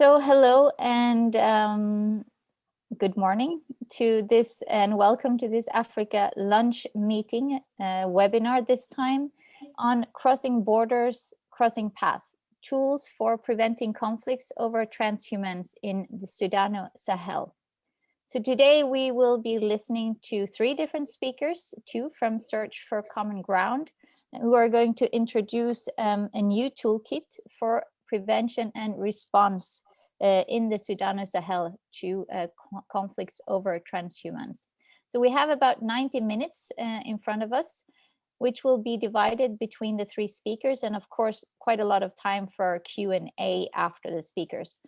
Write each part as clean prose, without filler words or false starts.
So hello and good morning to this, and welcome to this Africa lunch meeting webinar, this time on crossing borders, crossing paths, tools for preventing conflicts over transhumance in the Sudano-Sahel. So today we will be listening to three different speakers, two from Search for Common Ground, who are going to introduce a new toolkit for prevention and response in the Sudano-Sahel to conflicts over transhumance. So we have about 90 minutes in front of us, which will be divided between the three speakers, and of course, quite a lot of time for Q&A after the speakers.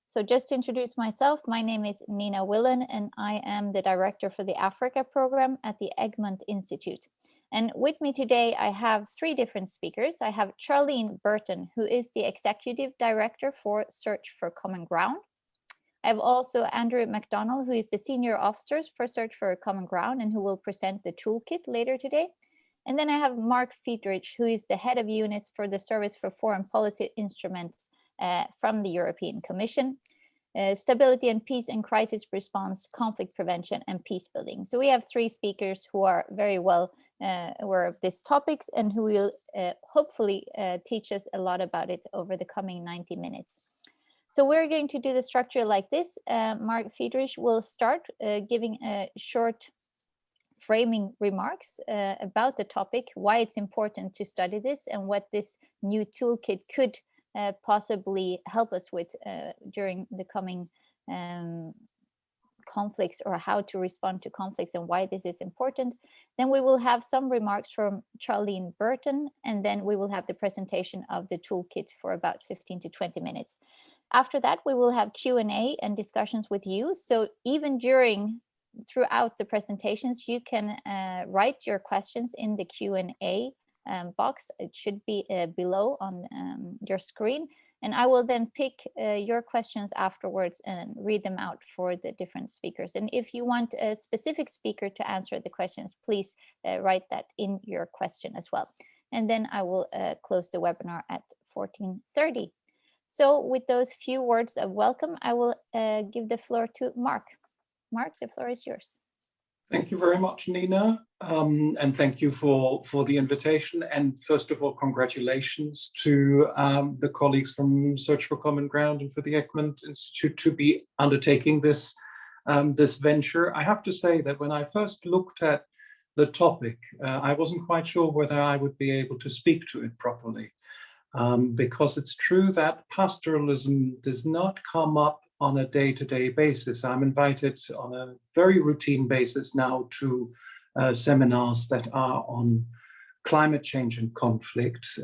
So just to introduce myself, my name is Nina Willen, and I am the director for the Africa program at the Egmont Institute. And with me today, I have three different speakers. I have Charline Burton, who is the executive director for Search for Common Ground. I have also Andrew McDonnell, who is the senior officer for Search for Common Ground and who will present the toolkit later today. And then I have Marc Fiedrich, who is the head of units for the Service for Foreign Policy Instruments from the European Commission. Stability and peace and crisis response, conflict prevention, and peace building. So we have three speakers who are very well aware of these topics and who will hopefully teach us a lot about it over the coming 90 minutes. So we're going to do the structure like this. Marc Fiedrich will start giving a short framing remarks about the topic, why it's important to study this, and what this new toolkit could possibly help us with during the coming conflicts, or how to respond to conflicts and why this is important. Then we will have some remarks from Charline Burton, and then we will have the presentation of the toolkit for about 15 to 20 minutes. After that, we will have Q&A and discussions with you. So even throughout the presentations, you can write your questions in the Q&A box. It should be below on your screen, and I will then pick your questions afterwards and read them out for the different speakers. And if you want a specific speaker to answer the questions, please write that in your question as well. And then I will close the webinar at 14:30. So with those few words of welcome, I will give the floor to Marc. Marc, the floor is yours. Thank you very much, Nina, and thank you for the invitation. And first of all, congratulations to the colleagues from Search for Common Ground and for the Egmont Institute to be undertaking this, this venture. I have to say that when I first looked at the topic, I wasn't quite sure whether I would be able to speak to it properly, because it's true that pastoralism does not come up on a day-to-day basis. I'm invited on a very routine basis now to seminars that are on climate change and conflict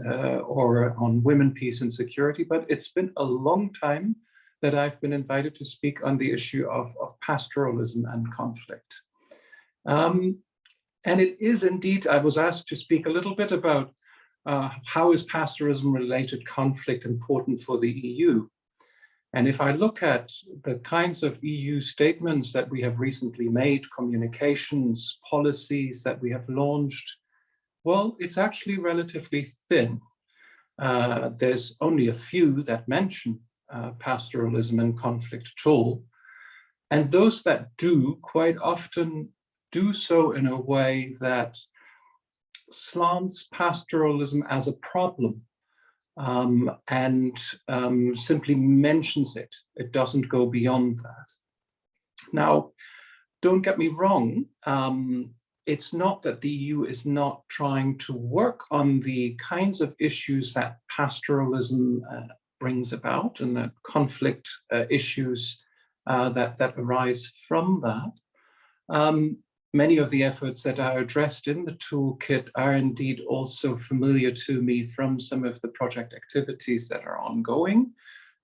or on women, peace and security, but it's been a long time that I've been invited to speak on the issue of pastoralism and conflict. And it is indeed, I was asked to speak a little bit about how is pastoralism-related conflict important for the EU? And if I look at the kinds of EU statements that we have recently made, communications, policies that we have launched, well, it's actually relatively thin. There's only a few that mention pastoralism and conflict at all. And those that do quite often do so in a way that slants pastoralism as a problem. And simply mentions it. It doesn't go beyond that. Now, don't get me wrong. It's not that the EU is not trying to work on the kinds of issues that pastoralism brings about, and that conflict issues that arise from that. Many of the efforts that are addressed in the toolkit are indeed also familiar to me from some of the project activities that are ongoing.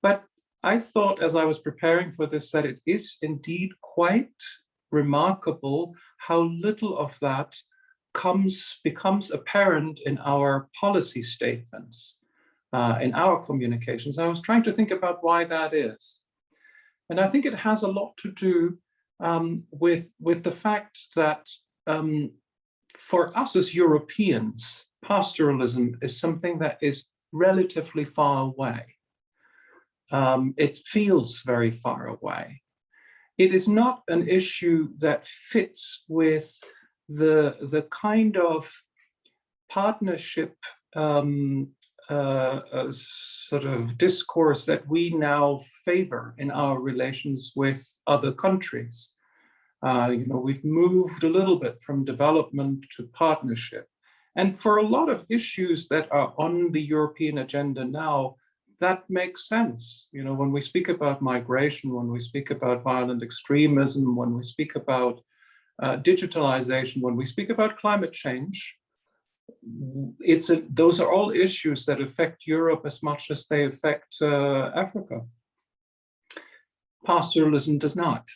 But I thought, as I was preparing for this, that it is indeed quite remarkable how little of that becomes apparent in our policy statements, in our communications. I was trying to think about why that is. And I think it has a lot to do with the fact that for us as Europeans, pastoralism is something that is relatively far away. It feels very far away. It is not an issue that fits with the kind of partnership sort of discourse that we now favor in our relations with other countries. We've moved a little bit from development to partnership. And for a lot of issues that are on the European agenda now, that makes sense. When we speak about migration, when we speak about violent extremism, when we speak about digitalization, when we speak about climate change, those are all issues that affect Europe as much as they affect Africa. Pastoralism does not.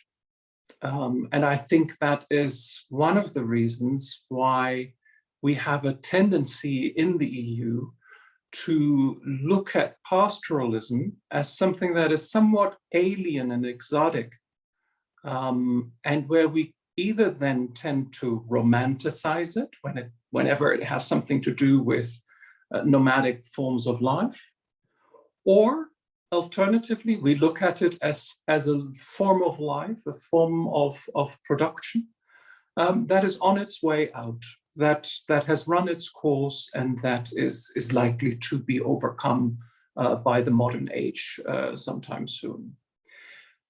And I think that is one of the reasons why we have a tendency in the EU to look at pastoralism as something that is somewhat alien and exotic, and where we either then tend to romanticize it whenever it has something to do with nomadic forms of life, or alternatively, we look at it as a form of life, a form of production that is on its way out, that has run its course, and that is likely to be overcome by the modern age sometime soon.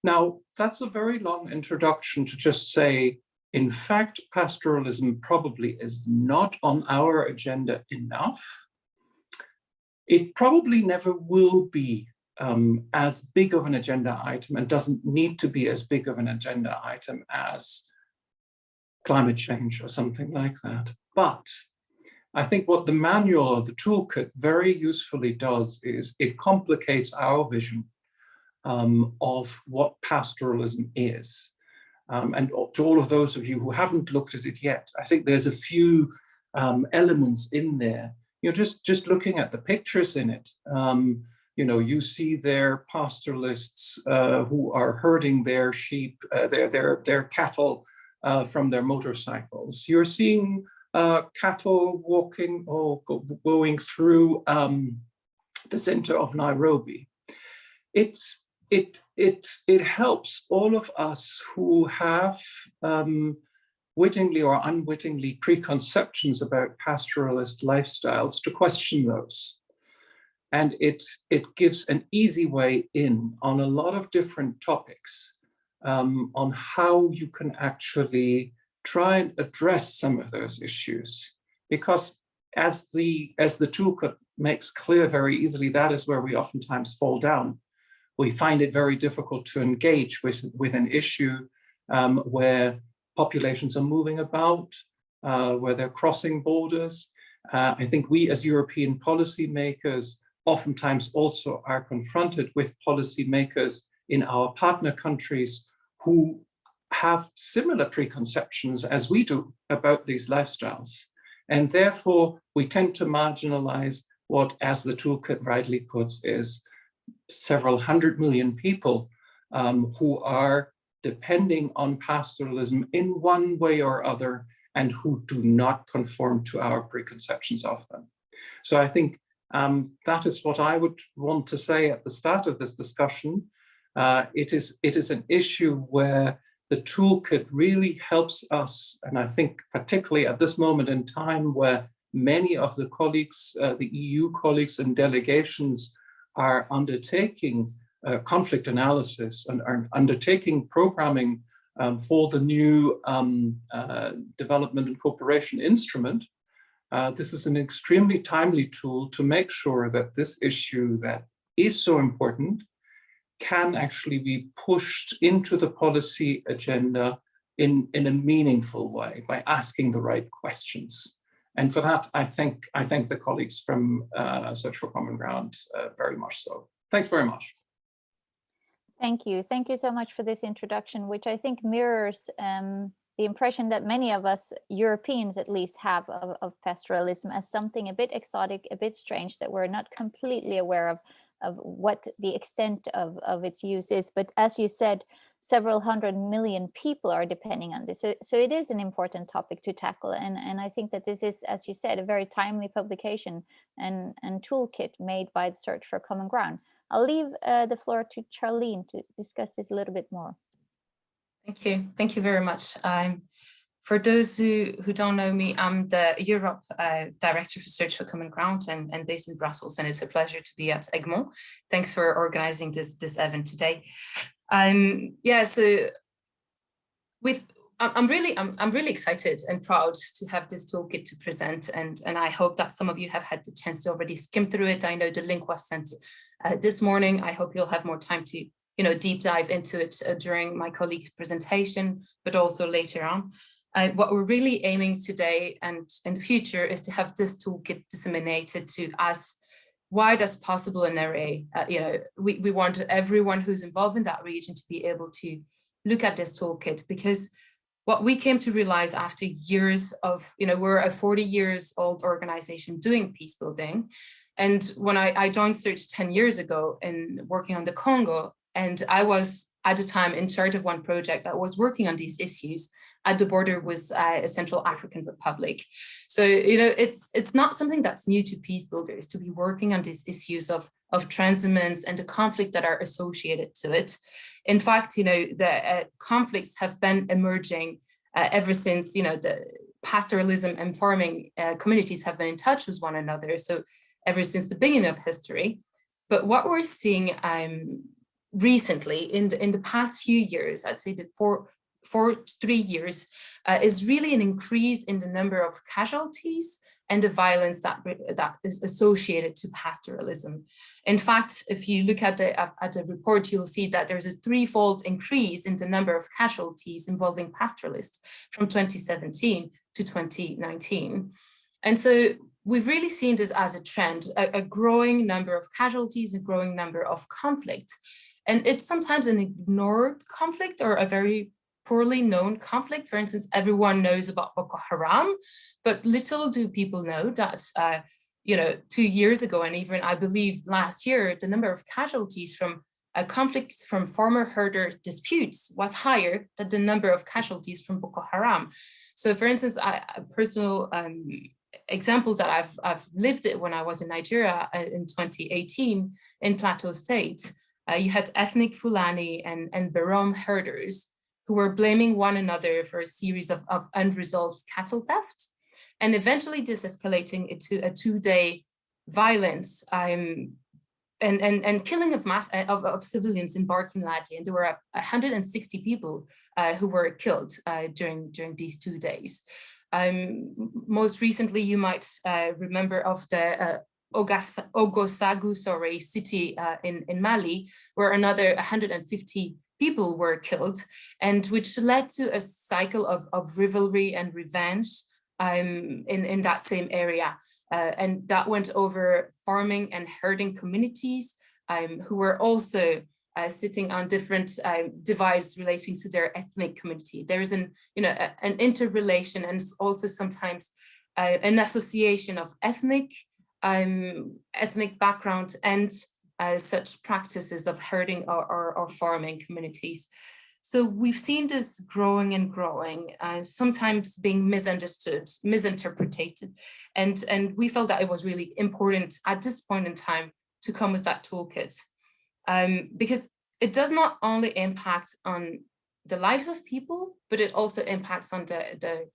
Now, that's a very long introduction to just say, in fact, pastoralism probably is not on our agenda enough. It probably never will be as big of an agenda item, and doesn't need to be as big of an agenda item as climate change or something like that. But I think what the manual or the toolkit very usefully does is it complicates our vision of what pastoralism is. And to all of those of you who haven't looked at it yet, I think there's a few elements in there. Just looking at the pictures in it, you see there pastoralists who are herding their sheep, their cattle from their motorcycles. You're seeing cattle walking or going through the center of Nairobi. It helps all of us who have wittingly or unwittingly preconceptions about pastoralist lifestyles to question those. And it gives an easy way in on a lot of different topics on how you can actually try and address some of those issues. Because as the toolkit makes clear very easily, that is where we oftentimes fall down. We find it very difficult to engage with an issue where populations are moving about, where they're crossing borders. I think we as European policymakers oftentimes also are confronted with policymakers in our partner countries who have similar preconceptions as we do about these lifestyles. And therefore, we tend to marginalize what, as the toolkit rightly puts, is several 100 million people who are depending on pastoralism in one way or other, and who do not conform to our preconceptions of them. So I think that is what I would want to say at the start of this discussion. It is an issue where the toolkit really helps us, and I think particularly at this moment in time where many of the colleagues, the EU colleagues and delegations are undertaking conflict analysis and are undertaking programming for the new development and cooperation instrument. This is an extremely timely tool to make sure that this issue that is so important can actually be pushed into the policy agenda in a meaningful way by asking the right questions. And for that, I thank the colleagues from Search for Common Ground very much so. Thanks very much. Thank you. Thank you so much for this introduction, which I think mirrors the impression that many of us Europeans at least have of pastoralism as something a bit exotic, a bit strange, that we're not completely aware of what the extent of its use is. But as you said, several 100 million people are depending on this. So it is an important topic to tackle. And I think that this is, as you said, a very timely publication and toolkit made by the Search for Common Ground. I'll leave the floor to Charline to discuss this a little bit more. Thank you very much. For those who don't know me, I'm the Europe Director for Search for Common Ground and based in Brussels, and it's a pleasure to be at Egmont. Thanks for organizing this event today. Yeah, so I'm really excited and proud to have this toolkit to present, and I hope that some of you have had the chance to already skim through it. I know the link was sent this morning. I hope you'll have more time to deep dive into it during my colleague's presentation, but also later on. What we're really aiming today and in the future is to have this toolkit disseminated to as wide as possible an array. We want everyone who's involved in that region to be able to look at this toolkit, because what we came to realize after years of, we're a 40 years old organization doing peace building. And when I joined Search 10 years ago and working on the Congo, and I was at the time in charge of one project that was working on these issues at the border with a Central African Republic. So, it's not something that's new to peace builders to be working on these issues of transhumance and the conflict that are associated to it. In fact, the conflicts have been emerging ever since, the pastoralism and farming communities have been in touch with one another. So ever since the beginning of history. But what we're seeing recently in the past few years, I'd say the 3 years, is really an increase in the number of casualties and the violence that is associated to pastoralism. In fact, if you look at the report, you'll see that there's a threefold increase in the number of casualties involving pastoralists from 2017 to 2019. And so we've really seen this as a trend, a growing number of casualties, a growing number of conflicts. And it's sometimes an ignored conflict or a very poorly known conflict. For instance, everyone knows about Boko Haram, but little do people know that, 2 years ago, and even I believe last year, the number of casualties from conflicts from farmer herder disputes was higher than the number of casualties from Boko Haram. So for instance, a personal example that I've lived it when I was in Nigeria in 2018 in Plateau State. You had ethnic Fulani and Barom herders who were blaming one another for a series of unresolved cattle theft, and eventually this escalating into a 2-day violence and killing of civilians in Barkin-Ladi. And there were 160 people who were killed during these 2 days. Most recently, you might remember of the Ogosagu, city in Mali, where another 150 people were killed, and which led to a cycle of rivalry and revenge in that same area. And that went over farming and herding communities who were also sitting on different divides relating to their ethnic community. There is an interrelation, and also sometimes an association of ethnic background and such practices of herding or farming communities. So we've seen this growing and growing, sometimes being misunderstood, misinterpreted. And we felt that it was really important at this point in time to come with that toolkit, because it does not only impact on the lives of people, but it also impacts on the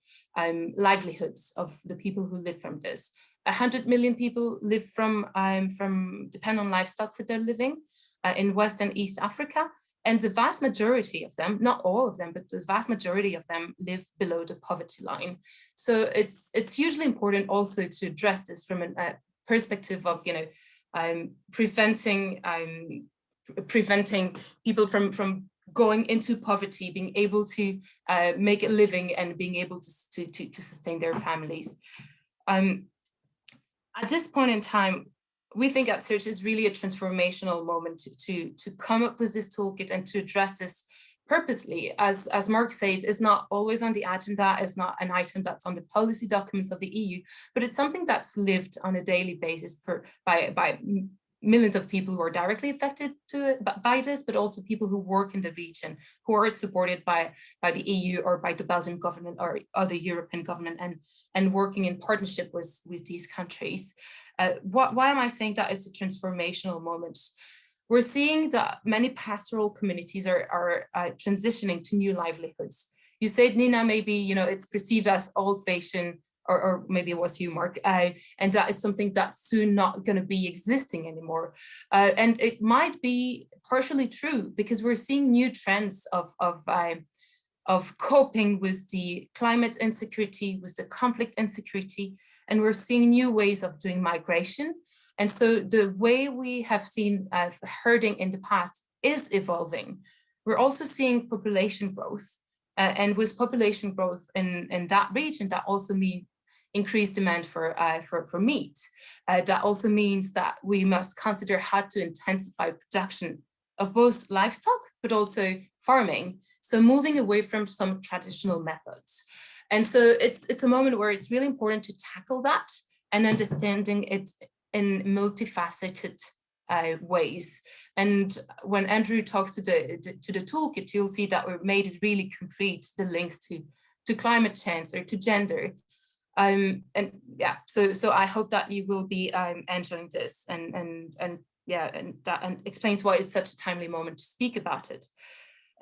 livelihoods of the people who live from this. 100 million people live depend on livestock for their living in West and East Africa. And the vast majority of them, not all of them, but the vast majority of them live below the poverty line. So it's hugely important also to address this from a perspective of, preventing people from going into poverty, being able to make a living and being able to sustain their families. At this point in time, we think at Search is really a transformational moment to come up with this toolkit and to address this purposely. As Marc said, it's not always on the agenda, it's not an item that's on the policy documents of the EU, but it's something that's lived on a daily basis by millions of people who are directly affected by this, but also people who work in the region, who are supported by the EU or by the Belgian government or other European government and working in partnership with these countries. Why am I saying that it's a transformational moment? we're seeing that many pastoral communities are transitioning to new livelihoods. You said, Nina, maybe, you know, it's perceived as old-fashioned, or maybe it was you, Marc, and that is something that's soon not going to be existing anymore. And it might be partially true, because we're seeing new trends of coping with the climate insecurity, with the conflict insecurity, and we're seeing new ways of doing migration. And so the way we have seen herding in the past is evolving. We're also seeing population growth, and with population growth in that region, that also means increased demand for meat. That also means that we must consider how to intensify production of both livestock, but also farming. So moving away from some traditional methods. And so it's a moment where it's really important to tackle that and understanding it in multifaceted ways. And when Andrew talks to the toolkit, you'll see that we've made it really concrete, the links to climate change or to gender. And yeah, so I hope that you will be enjoying this, and that explains why it's such a timely moment to speak about it.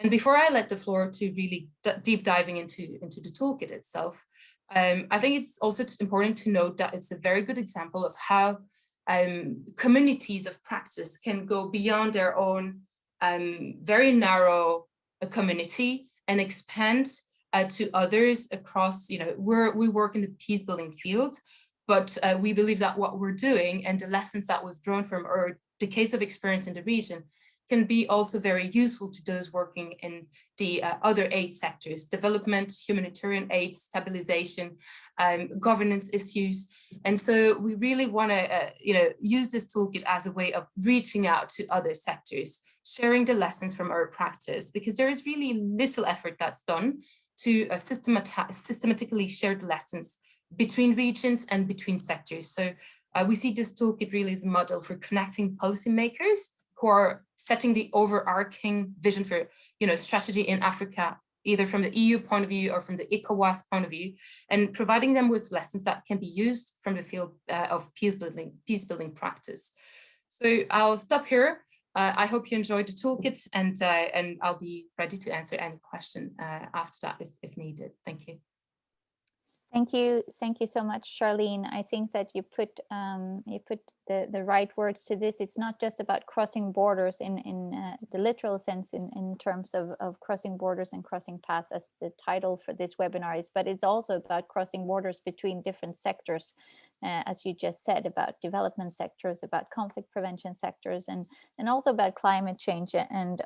And before I let the floor to really deep diving into the toolkit itself, I think it's also important to note that it's a very good example of how communities of practice can go beyond their own very narrow community and expand to others across, you know, we work in the peace building field, but we believe that what we're doing and the lessons that we've drawn from our decades of experience in the region can be also very useful to those working in the other aid sectors: development, humanitarian aid, stabilization, governance issues. And so we really want to use this toolkit as a way of reaching out to other sectors, sharing the lessons from our practice, because there is really little effort that's done to systematically share the lessons between regions and between sectors. So we see this toolkit really as a model for connecting policymakers who are setting the overarching vision for, strategy in Africa, either from the EU point of view or from the ECOWAS point of view, and providing them with lessons that can be used from the field of peace building practice. So I'll stop here. I hope you enjoyed the toolkit, and I'll be ready to answer any question after that if needed. Thank you. Thank you so much, Charline. I think that you put the right words to this. It's not just about crossing borders in the literal sense, in terms of crossing borders and crossing paths, as the title for this webinar is, but it's also about crossing borders between different sectors, as you just said, about development sectors, about conflict prevention sectors, and also about climate change and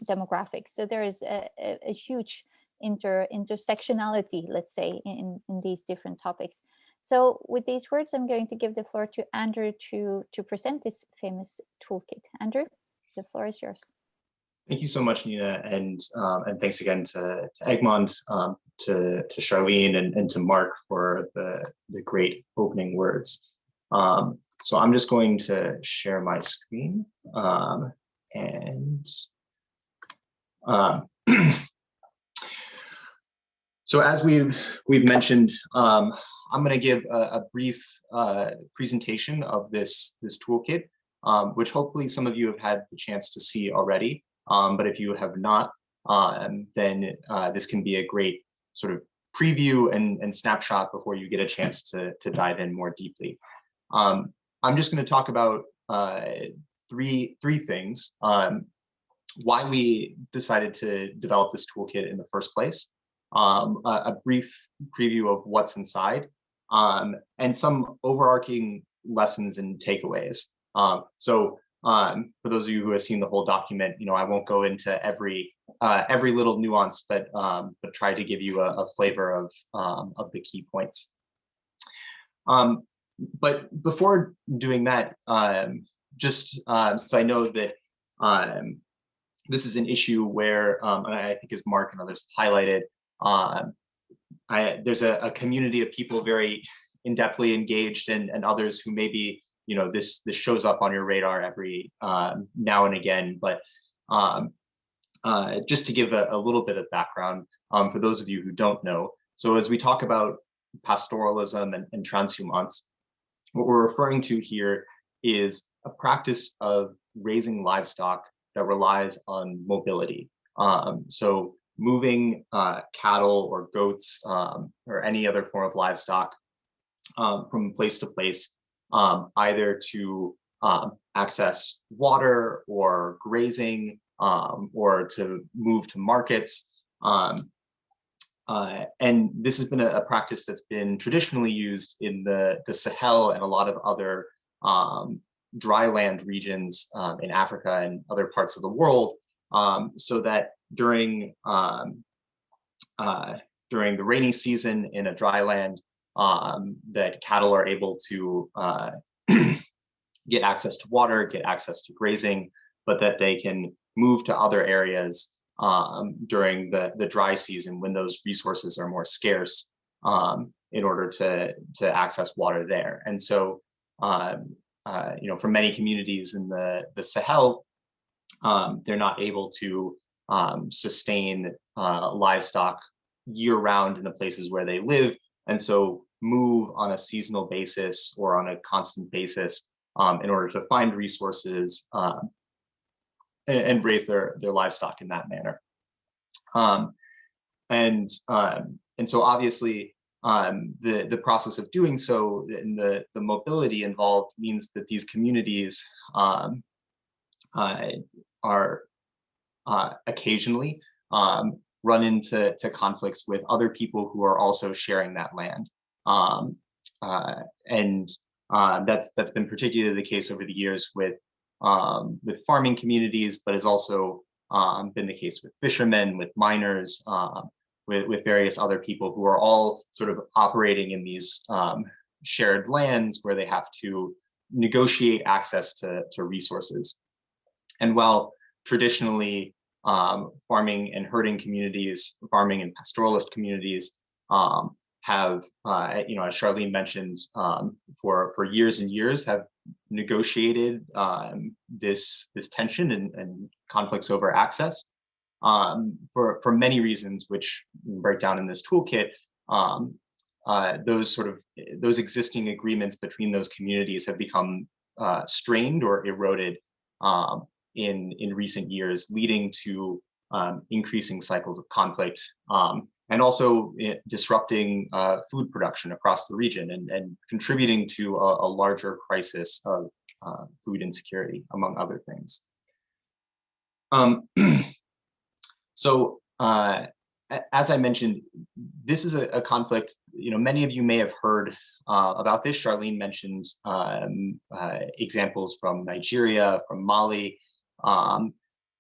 demographics. So there is a huge intersectionality, let's say, in these different topics. So with these words, I'm going to give the floor to Andrew to present this famous toolkit. Andrew, the floor is yours. Thank you so much, Nina, and thanks again to Egmont, to Charline, and to Marc for the great opening words. So I'm just going to share my screen So as we've mentioned, I'm going to give a brief presentation of this toolkit, which hopefully some of you have had the chance to see already. But if you have not, then this can be a great sort of preview and snapshot before you get a chance to dive in more deeply. I'm just going to talk about three things: why we decided to develop this toolkit in the first place, a brief preview of what's inside, and some overarching lessons and takeaways. So for those of you who have seen the whole document, I won't go into every little nuance, but try to give you a flavor of the key points. But before doing that, just since I know that this is an issue where, and I think as Marc and others highlighted, there's a community of people very in-depthly engaged, and others who maybe this shows up on your radar every now and again. But just to give a little bit of background for those of you who don't know, so as we talk about pastoralism and transhumance, what we're referring to here is a practice of raising livestock that relies on mobility. So moving cattle or goats or any other form of livestock from place to place, either to access water or grazing, or to move to markets. And this has been a practice that's been traditionally used in the Sahel and a lot of other dry land regions in Africa and other parts of the world, so that during the rainy season in a dry land, that cattle are able to get access to water, get access to grazing, but that they can move to other areas during the dry season when those resources are more scarce, in order to access water there. And so, for many communities in the Sahel, they're not able to sustain livestock year round in the places where they live, and so move on a seasonal basis or on a constant basis in order to find resources and raise their livestock in that manner. And so obviously the process of doing so and the mobility involved means that these communities are occasionally run into conflicts with other people who are also sharing that land. That's been particularly the case over the years with farming communities, but has also been the case with fishermen, with miners, with various other people who are all sort of operating in these shared lands where they have to negotiate access to resources. And while traditionally farming and herding communities, farming and pastoralist communities have, as Charline mentioned, for years and years have negotiated this tension and conflicts over access for many reasons, which we break down in this toolkit. Those existing agreements between those communities have become strained or eroded in recent years, leading to increasing cycles of conflict, and also disrupting food production across the region and contributing to a larger crisis of food insecurity, among other things. So as I mentioned, this is a conflict, many of you may have heard about this. Charline mentioned examples from Nigeria, from Mali.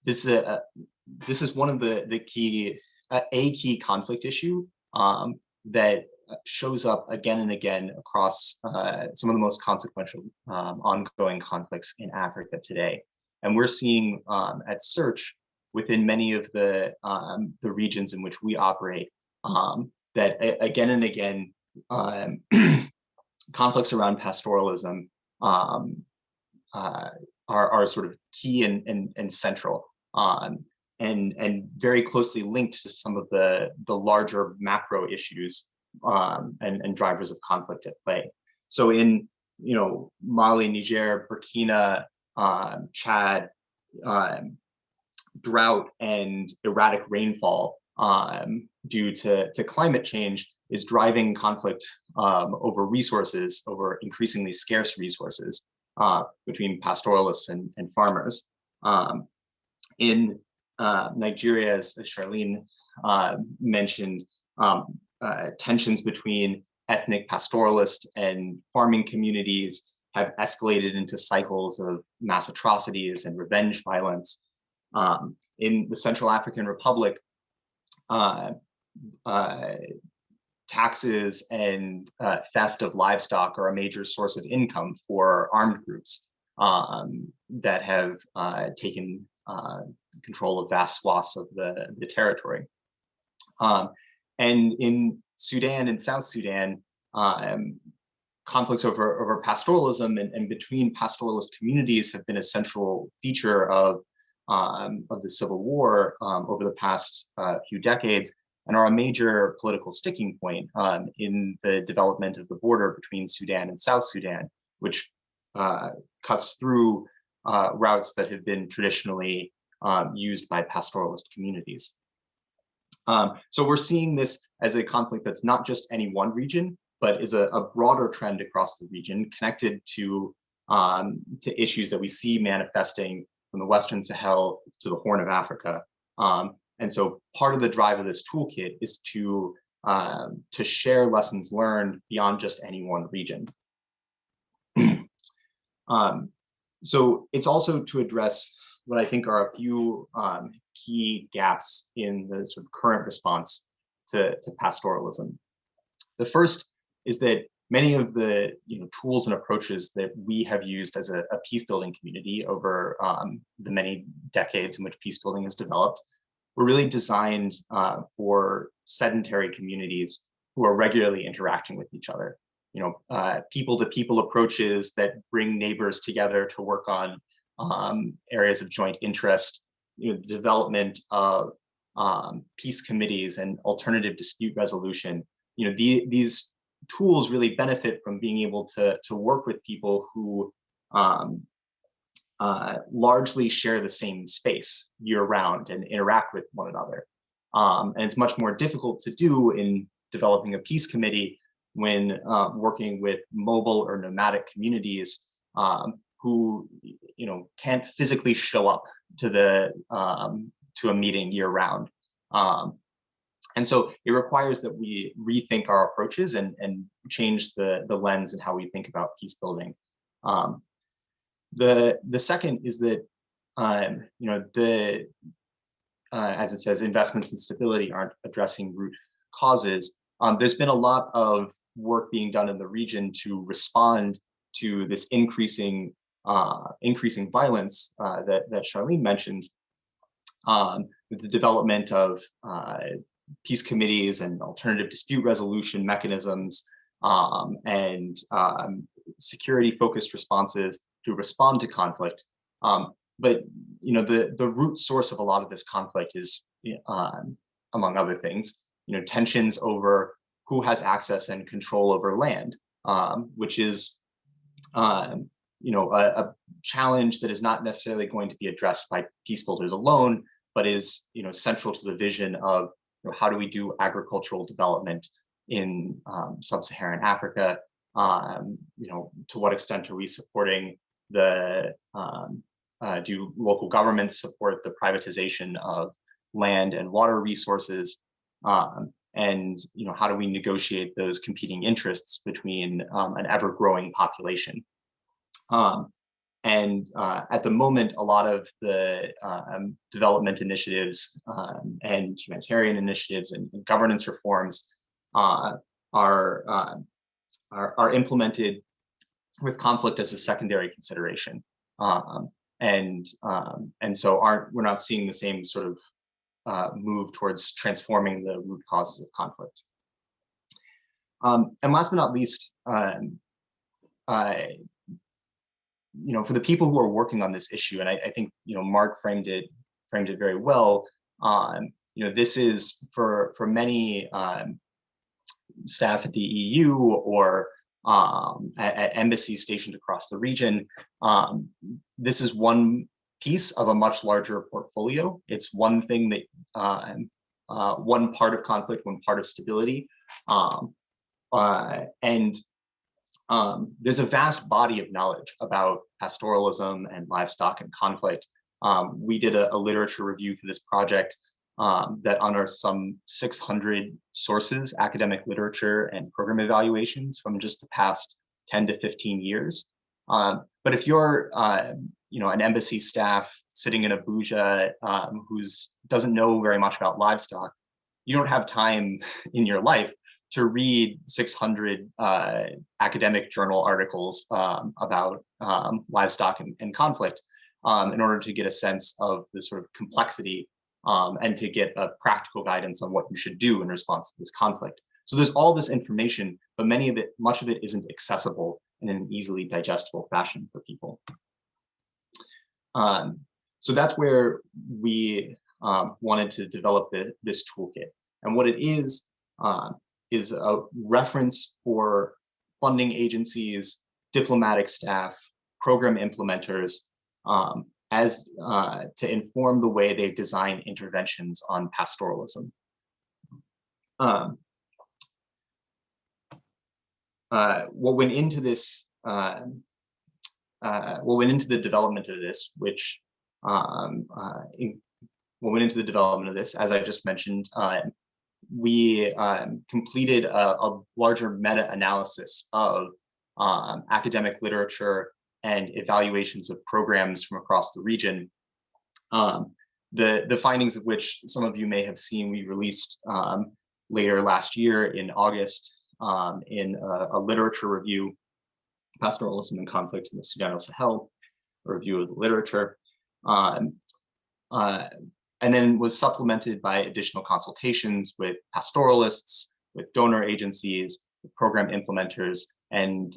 This is one of the key conflict issue that shows up again and again across some of the most consequential ongoing conflicts in Africa today. And we're seeing at Search, within many of the regions in which we operate, that again and again, conflicts around pastoralism are sort of key and central, and very closely linked to some of the larger macro issues and drivers of conflict at play. So in Mali, Niger, Burkina, Chad, drought and erratic rainfall due to climate change is driving conflict over resources, over increasingly scarce resources between pastoralists and farmers. In Nigeria, as Charline mentioned, tensions between ethnic pastoralist and farming communities have escalated into cycles of mass atrocities and revenge violence. In the Central African Republic, taxes and theft of livestock are a major source of income for armed groups that have taken control of vast swaths of the territory. And in Sudan and South Sudan, conflicts over pastoralism and between pastoralist communities have been a central feature of the civil war over the past few decades, and are a major political sticking point in the development of the border between Sudan and South Sudan, which cuts through routes that have been traditionally used by pastoralist communities. So we're seeing this as a conflict that's not just any one region, but is a broader trend across the region, connected to issues that we see manifesting from the Western Sahel to the Horn of Africa. And so part of the drive of this toolkit is to share lessons learned beyond just any one region. So it's also to address what I think are a few key gaps in the sort of current response to pastoralism. The first is that many of the tools and approaches that we have used as a peace-building community over the many decades in which peace-building has developed were really designed for sedentary communities who are regularly interacting with each other. People-to-people approaches that bring neighbors together to work on areas of joint interest, development of peace committees and alternative dispute resolution. These tools really benefit from being able to work with people who largely share the same space year-round and interact with one another. And it's much more difficult to do in developing a peace committee when working with mobile or nomadic communities who can't physically show up to to a meeting year-round. And so it requires that we rethink our approaches and change the lens in how we think about peace building. The second is that as it says, investments in stability aren't addressing root causes. There's been a lot of work being done in the region to respond to this increasing violence that Charline mentioned, with the development of peace committees and alternative dispute resolution mechanisms and security-focused responses to respond to conflict. But the root source of a lot of this conflict is, among other things, tensions over who has access and control over land, which is a challenge that is not necessarily going to be addressed by peace builders alone, but is central to the vision of how do we do agricultural development in sub-Saharan Africa? To what extent are we supporting do local governments support the privatization of land and water resources? And how do we negotiate those competing interests between an ever-growing population? And at the moment, a lot of the development initiatives and humanitarian initiatives and governance reforms are implemented with conflict as a secondary consideration, and so we're not seeing the same sort of move towards transforming the root causes of conflict. And last but not least, for the people who are working on this issue, and I think Marc framed it very well. This is for many staff at the EU or at embassies stationed across the region. This is one piece of a much larger portfolio. It's one thing that one part of conflict, one part of stability, and there's a vast body of knowledge about pastoralism and livestock and conflict. We did a literature review for this project that unearthed some 600 sources, academic literature, and program evaluations from just the past 10 to 15 years. But if you're an embassy staff sitting in Abuja who doesn't know very much about livestock, you don't have time in your life to read 600 academic journal articles about livestock and conflict in order to get a sense of the sort of complexity and to get a practical guidance on what you should do in response to this conflict. So there's all this information, but much of it isn't accessible in an easily digestible fashion for people. So that's where we wanted to develop this toolkit. And what it is a reference for funding agencies, diplomatic staff, program implementers, as to inform the way they design interventions on pastoralism. What went into this, what went into the development of this, which what went into the development of this, as I just mentioned, we completed a larger meta-analysis of academic literature and evaluations of programs from across the region. The findings of which some of you may have seen, we released later last year in August in a literature review, Pastoralism and Conflict in the Sudano-Sahel, a review of the literature. And then was supplemented by additional consultations with pastoralists, with donor agencies, with program implementers, and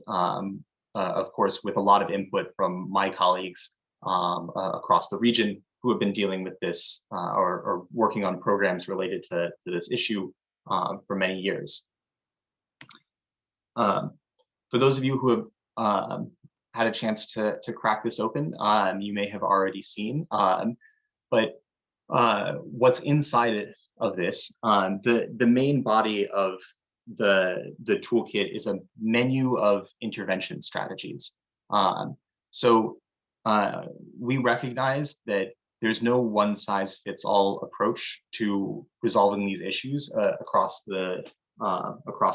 of course, with a lot of input from my colleagues across the region who have been dealing with this or working on programs related to this issue for many years. For those of you who have had a chance to crack this open, you may have already seen, but what's inside of this, the main body of the toolkit is a menu of intervention strategies. So we recognize that there's no one-size-fits-all approach to resolving these issues across the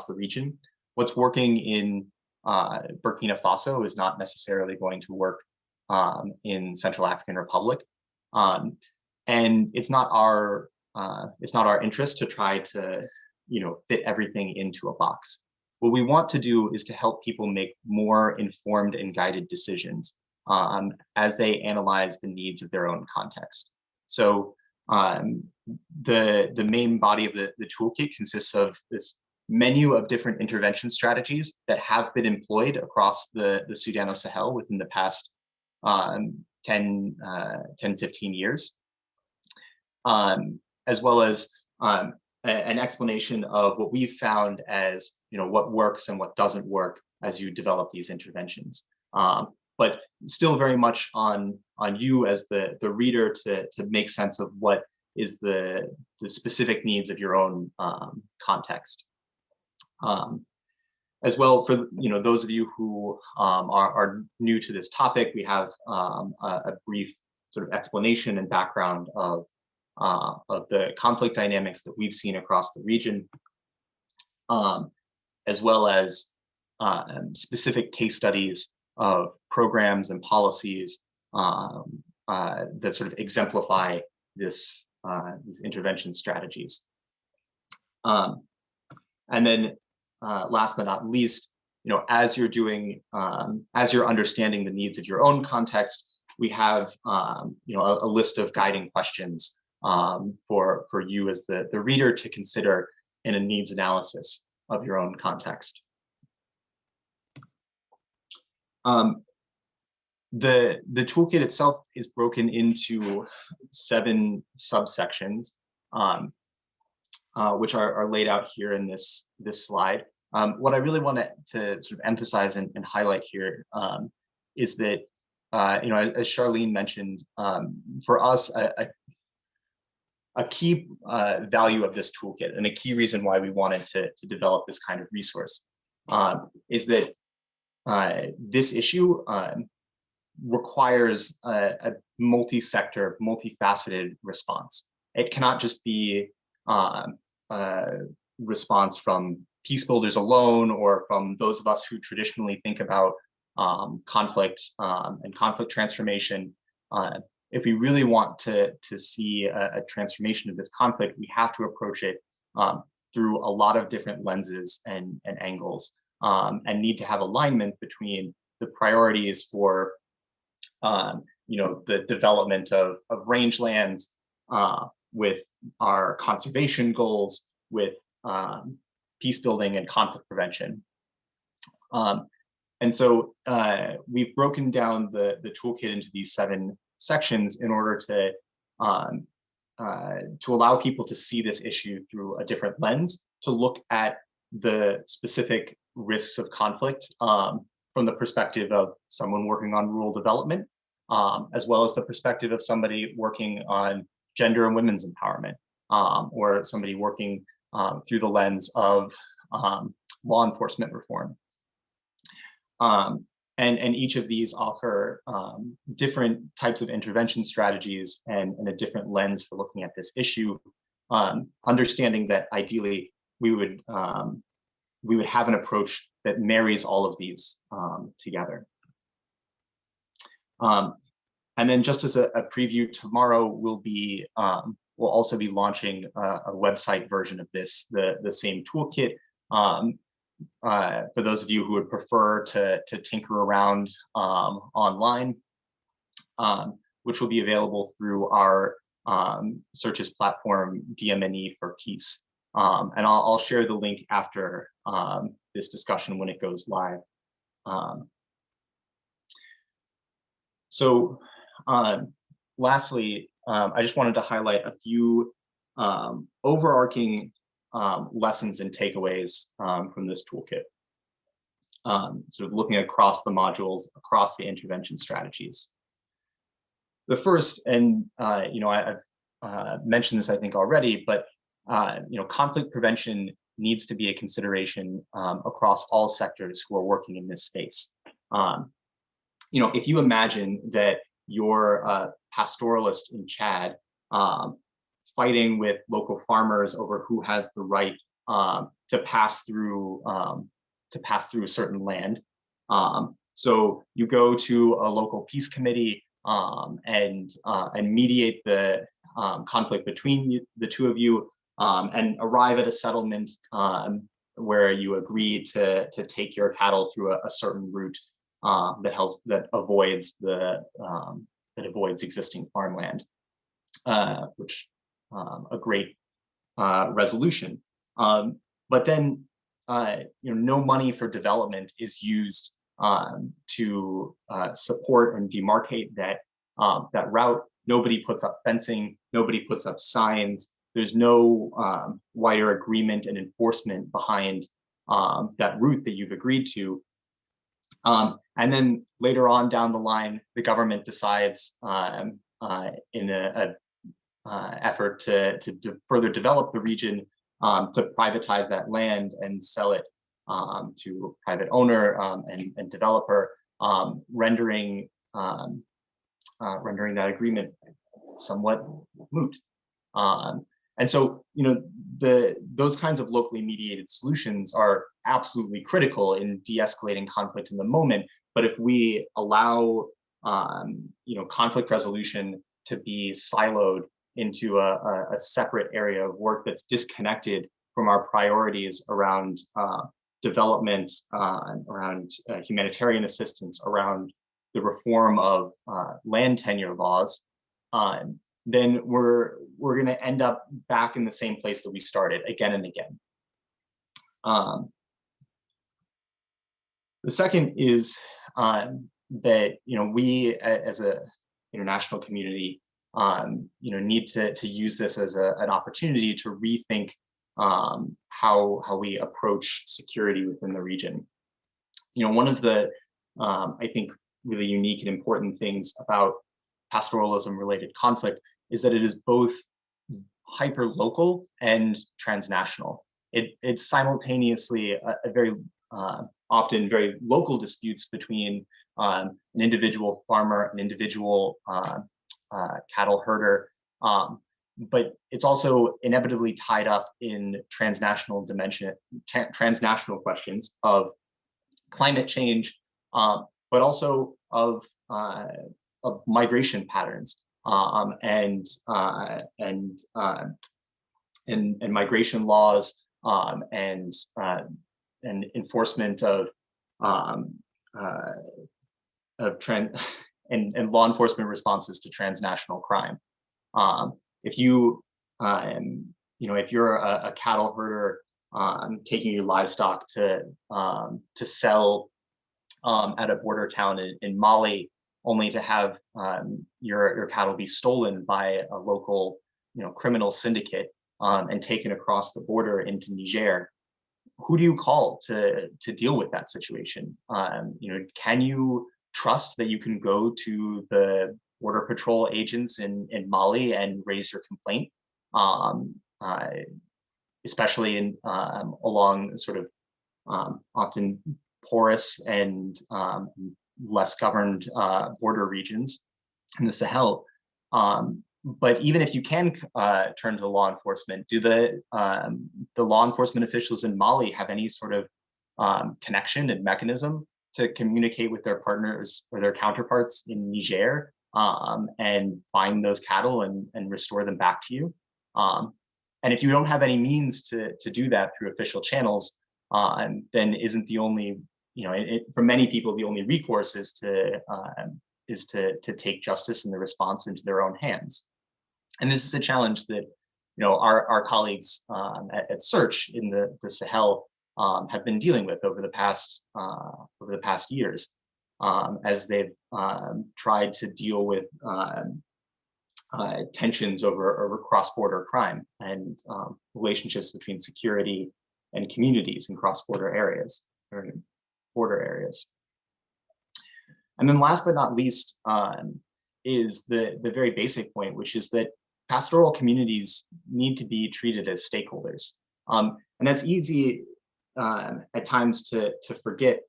region. What's working in Burkina Faso is not necessarily going to work in Central African Republic. And it's not our interest to try to, fit everything into a box. What we want to do is to help people make more informed and guided decisions as they analyze the needs of their own context. So the main body of the toolkit consists of this menu of different intervention strategies that have been employed across the Sudano-Sahel within the past 10, 15 years. As well as an explanation of what we've found as, what works and what doesn't work as you develop these interventions. But still very much on you as the reader to make sense of what is the specific needs of your own context. As well, for those of you who are new to this topic, we have a brief sort of explanation and background of the conflict dynamics that we've seen across the region, as well as specific case studies of programs and policies that sort of exemplify these intervention strategies. And then last but not least, as you're doing, as you're understanding the needs of your own context, we have a list of guiding questions for you as the reader to consider in a needs analysis of your own context. The toolkit itself is broken into 7 subsections, which are laid out here in this slide. What I really want to sort of emphasize and highlight here is that, as Charline mentioned, for us, a key value of this toolkit and a key reason why we wanted to develop this kind of resource is that this issue requires a multi-sector, multifaceted response. It cannot just be a response from peace builders alone or from those of us who traditionally think about conflict and conflict transformation. If we really want to see a transformation of this conflict, we have to approach it through a lot of different lenses and angles, and need to have alignment between the priorities for the development of rangelands, with our conservation goals, with peace building and conflict prevention. And so we've broken down the toolkit into these 7 sections in order to allow people to see this issue through a different lens, to look at the specific risks of conflict from the perspective of someone working on rural development, as well as the perspective of somebody working on gender and women's empowerment, or somebody working through the lens of law enforcement reform. And each of these offer different types of intervention strategies and a different lens for looking at this issue, understanding that ideally we would have an approach that marries all of these together. And then just as a preview, tomorrow we'll also be launching a website version of this, the same toolkit. For those of you who would prefer to tinker around online, which will be available through our searches platform, DMNE for Peace. And I'll share the link after this discussion when it goes live. So lastly, I just wanted to highlight a few overarching lessons and takeaways from this toolkit. Sort of looking across the modules, across the intervention strategies. The first, and I've mentioned this I think already, but conflict prevention needs to be a consideration across all sectors who are working in this space. If you imagine that you're a pastoralist in Chad, fighting with local farmers over who has the right to pass through a certain land. So you go to a local peace committee and mediate the conflict between the two of you, and arrive at a settlement where you agree to take your cattle through a certain route that avoids existing farmland, which a great resolution. But then no money for development is used to support and demarcate that route. Nobody puts up fencing, nobody puts up signs. There's no wider agreement and enforcement behind that route that you've agreed to. And then later on down the line, the government decides in an effort to further develop the region to privatize that land and sell it to a private owner and developer, rendering that agreement somewhat moot. And so, those kinds of locally mediated solutions are absolutely critical in de-escalating conflict in the moment. But if we allow, conflict resolution to be siloed into a separate area of work that's disconnected from our priorities around development, around humanitarian assistance, around the reform of land tenure laws, then we're going to end up back in the same place that we started again and again. The second is that we as a international community need to use this as an opportunity to rethink how we approach security within the region. One of the I think really unique and important things about pastoralism-related conflict is that it is both hyper-local and transnational. It's simultaneously a very often very local disputes between an individual farmer, an individual cattle herder, but it's also inevitably tied up in transnational questions of climate change, but also of migration patterns and migration laws and enforcement of and law enforcement responses to transnational crime. If you're a cattle herder taking your livestock to sell at a border town in Mali, only to have your cattle be stolen by a local criminal syndicate and taken across the border into Niger, who do you call to deal with that situation? Can you trust that you can go to the border patrol agents in Mali and raise your complaint, especially in along sort of often porous and less governed border regions in the Sahel. But even if you can turn to law enforcement, do the law enforcement officials in Mali have any sort of connection and mechanism to communicate with their partners or their counterparts in Niger and find those cattle and restore them back to you? And if you don't have any means to do that through official channels, then isn't the only, for many people, the only recourse is to take justice and the response into their own hands. And this is a challenge that our colleagues at Search in the Sahel have been dealing with over the past years, as they've tried to deal with tensions over cross-border crime and relationships between security and communities in cross-border areas or border areas. And then last but not least is the very basic point, which is that pastoral communities need to be treated as stakeholders. And that's easy at times to forget.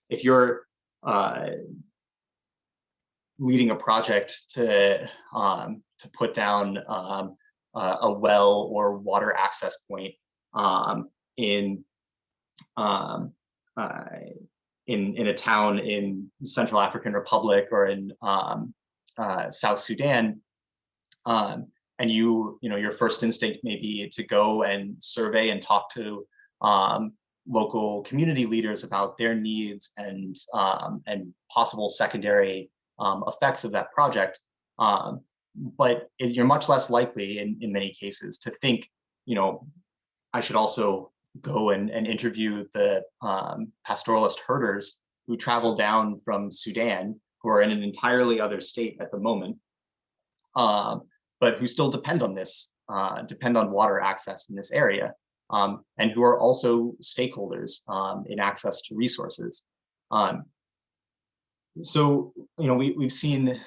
If you're leading a project to put down a well or water access point in a town in Central African Republic or in South Sudan, and your first instinct may be to go and survey and talk to local community leaders about their needs and possible secondary effects of that project. But you're much less likely in many cases to think, I should also go and interview the pastoralist herders who travel down from Sudan, who are in an entirely other state at the moment, but who still depend on water access in this area, and who are also stakeholders in access to resources. So, we've seen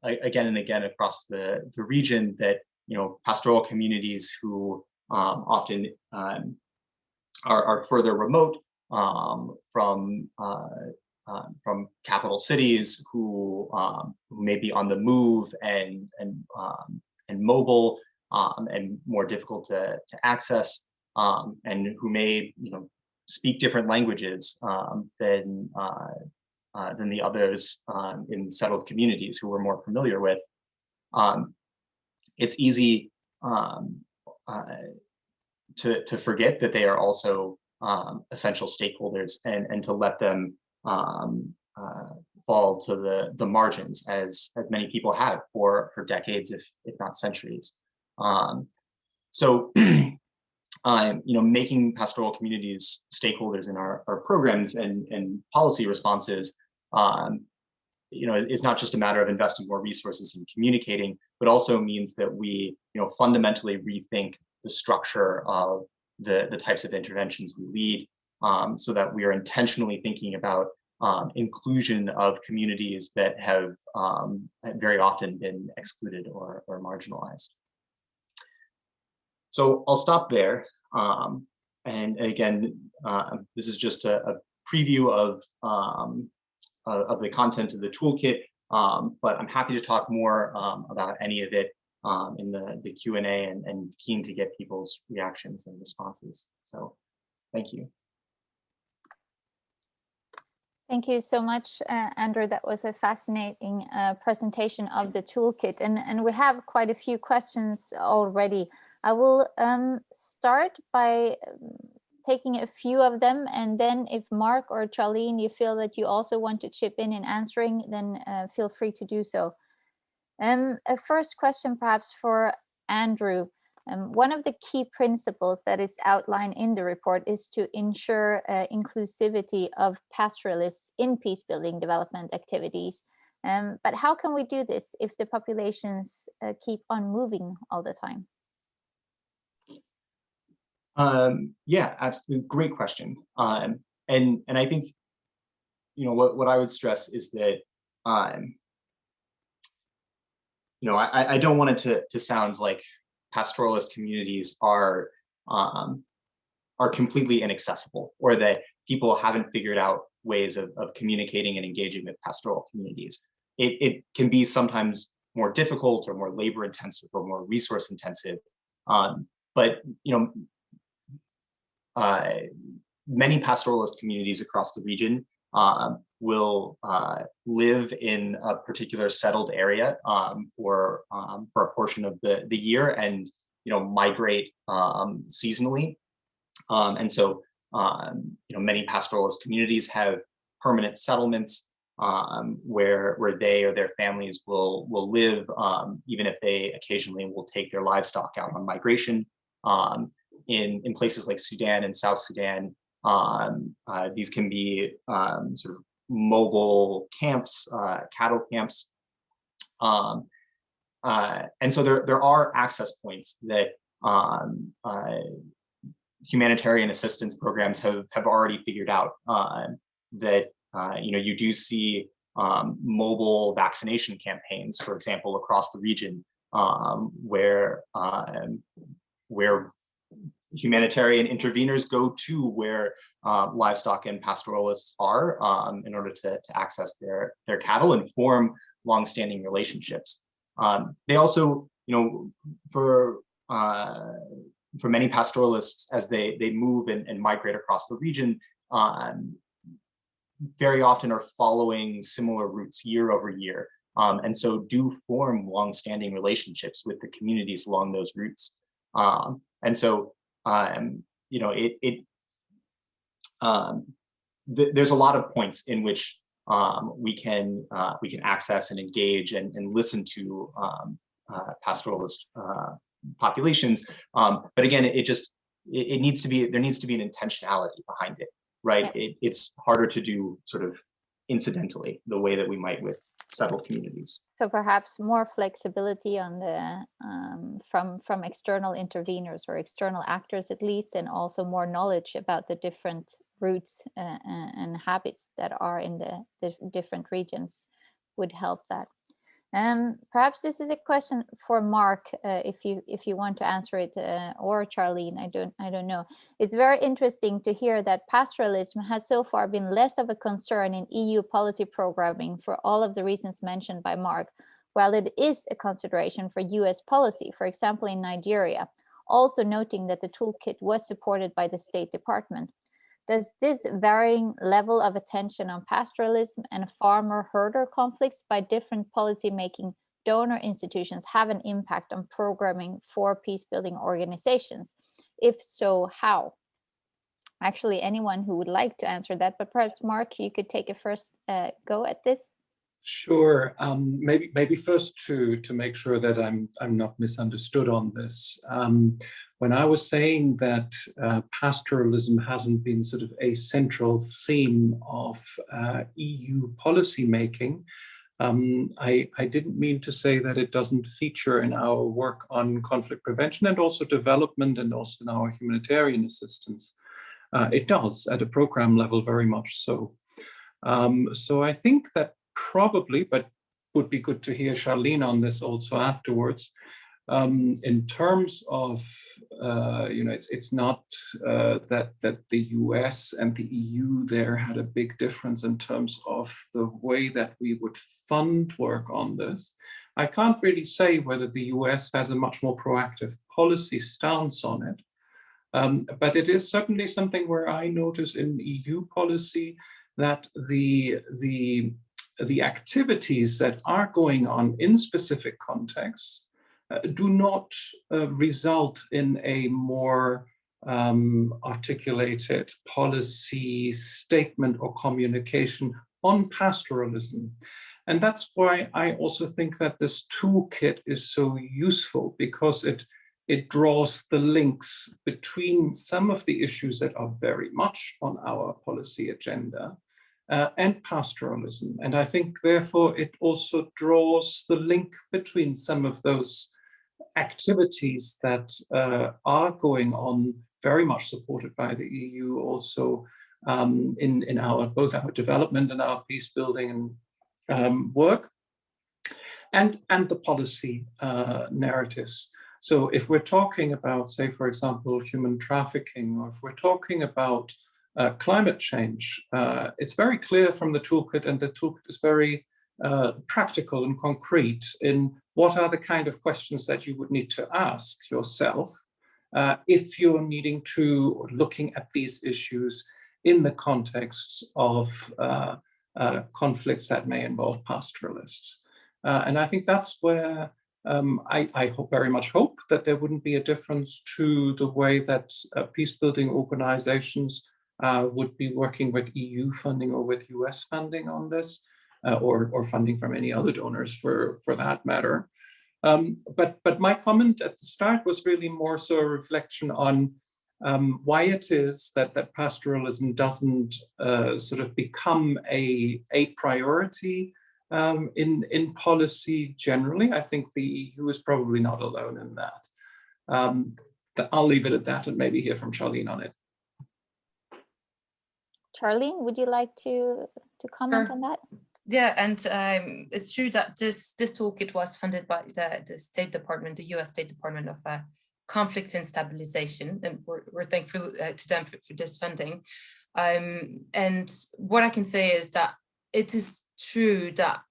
again and again across the region that, pastoral communities who often are further remote from capital cities, who may be on the move and mobile and more difficult to access, and who may speak different languages than the others in settled communities who we're more familiar with. It's easy to forget that they are also essential stakeholders and to let them fall to the margins, as many people have for decades, if not centuries. So making pastoral communities stakeholders in our programs and policy responses is not just a matter of investing more resources in communicating, but also means that we fundamentally rethink the structure of the types of interventions we lead, so that we are intentionally thinking about inclusion of communities that have very often been excluded or marginalized. So I'll stop there. And again, this is just a preview of the content of the toolkit, but I'm happy to talk more about any of it in the Q&A and keen to get people's reactions and responses. So thank you. Thank you so much, Andrew. That was a fascinating presentation of the toolkit, and we have quite a few questions already. I will start by taking a few of them, and then if Marc or Charline, you feel that you also want to chip in answering, then feel free to do so. A first question perhaps for Andrew. One of the key principles that is outlined in the report is to ensure inclusivity of pastoralists in peace-building development activities. But how can we do this if the populations keep on moving all the time? Yeah, absolutely, great question. And I think, you know, what I would stress is that, you know, I don't want it to sound like pastoralist communities are completely inaccessible, or that people haven't figured out ways of communicating and engaging with pastoral communities. It can be sometimes more difficult or more labor intensive or more resource intensive. But, you know, many pastoralist communities across the region will live in a particular settled area for a portion of the year, and, you know, migrate seasonally. And so, you know, many pastoralist communities have permanent settlements where they or their families will live, even if they occasionally will take their livestock out on migration. In places like Sudan and South Sudan, these can be sort of mobile camps, cattle camps. And so there are access points that humanitarian assistance programs have already figured out, that you know, you do see mobile vaccination campaigns, for example, across the region, where humanitarian interveners go to where livestock and pastoralists are, in order to access their cattle and form long-standing relationships. They also, you know, for many pastoralists, as they move and migrate across the region, very often are following similar routes year over year, and so do form long-standing relationships with the communities along those routes. And so, you know, there's a lot of points in which we can access and engage and listen to pastoralist populations, but again, there needs to be an intentionality behind it, right? Yeah. It's harder to do sort of incidentally, the way that we might with settled communities. So perhaps more flexibility on the from external interveners or external actors at least, and also more knowledge about the different routes and habits that are in the different regions would help that. Perhaps this is a question for Marc, if you want to answer it, or Charline. I don't know. It's very interesting to hear that pastoralism has so far been less of a concern in EU policy programming for all of the reasons mentioned by Marc, while it is a consideration for US policy, for example, in Nigeria, also noting that the toolkit was supported by the State Department. Does this varying level of attention on pastoralism and farmer-herder conflicts by different policy-making donor institutions have an impact on programming for peace-building organizations? If so, how? Actually, anyone who would like to answer that, but perhaps Marc, you could take a first go at this. Sure. Maybe first to make sure that I'm not misunderstood on this. When I was saying that pastoralism hasn't been sort of a central theme of EU policy making, I didn't mean to say that it doesn't feature in our work on conflict prevention and also development, and also in our humanitarian assistance. It does at a program level, very much so. So I think that probably, but would be good to hear Charline on this also afterwards. In terms of, you know, it's not that the US and the EU there had a big difference in terms of the way that we would fund work on this. I can't really say whether the US has a much more proactive policy stance on it, but it is certainly something where I notice in EU policy that the activities that are going on in specific contexts do not result in a more articulated policy statement or communication on pastoralism. And that's why I also think that this toolkit is so useful, because it draws the links between some of the issues that are very much on our policy agenda and pastoralism. And I think, therefore, it also draws the link between some of those activities that are going on very much supported by the EU also in both our development and our peace building work, and the policy narratives. So if we're talking about, say, for example, human trafficking, or if we're talking about climate change, it's very clear from the toolkit, and the toolkit is very practical and concrete in what are the kind of questions that you would need to ask yourself if you're needing to, or looking at these issues in the context of conflicts that may involve pastoralists. And I think that's where I very much hope that there wouldn't be a difference to the way that peace-building organizations would be working with EU funding or with US funding on this, or funding from any other donors for that matter. But my comment at the start was really more so a reflection on why it is that pastoralism doesn't sort of become a priority in policy generally. I think the EU is probably not alone in that. I'll leave it at that and maybe hear from Charline on it. Charline, would you like to comment on that? Yeah, and it's true that this toolkit was funded by the State Department, the US State Department of Conflict and Stabilization, and we're thankful to them for this funding. And what I can say is that it is true that,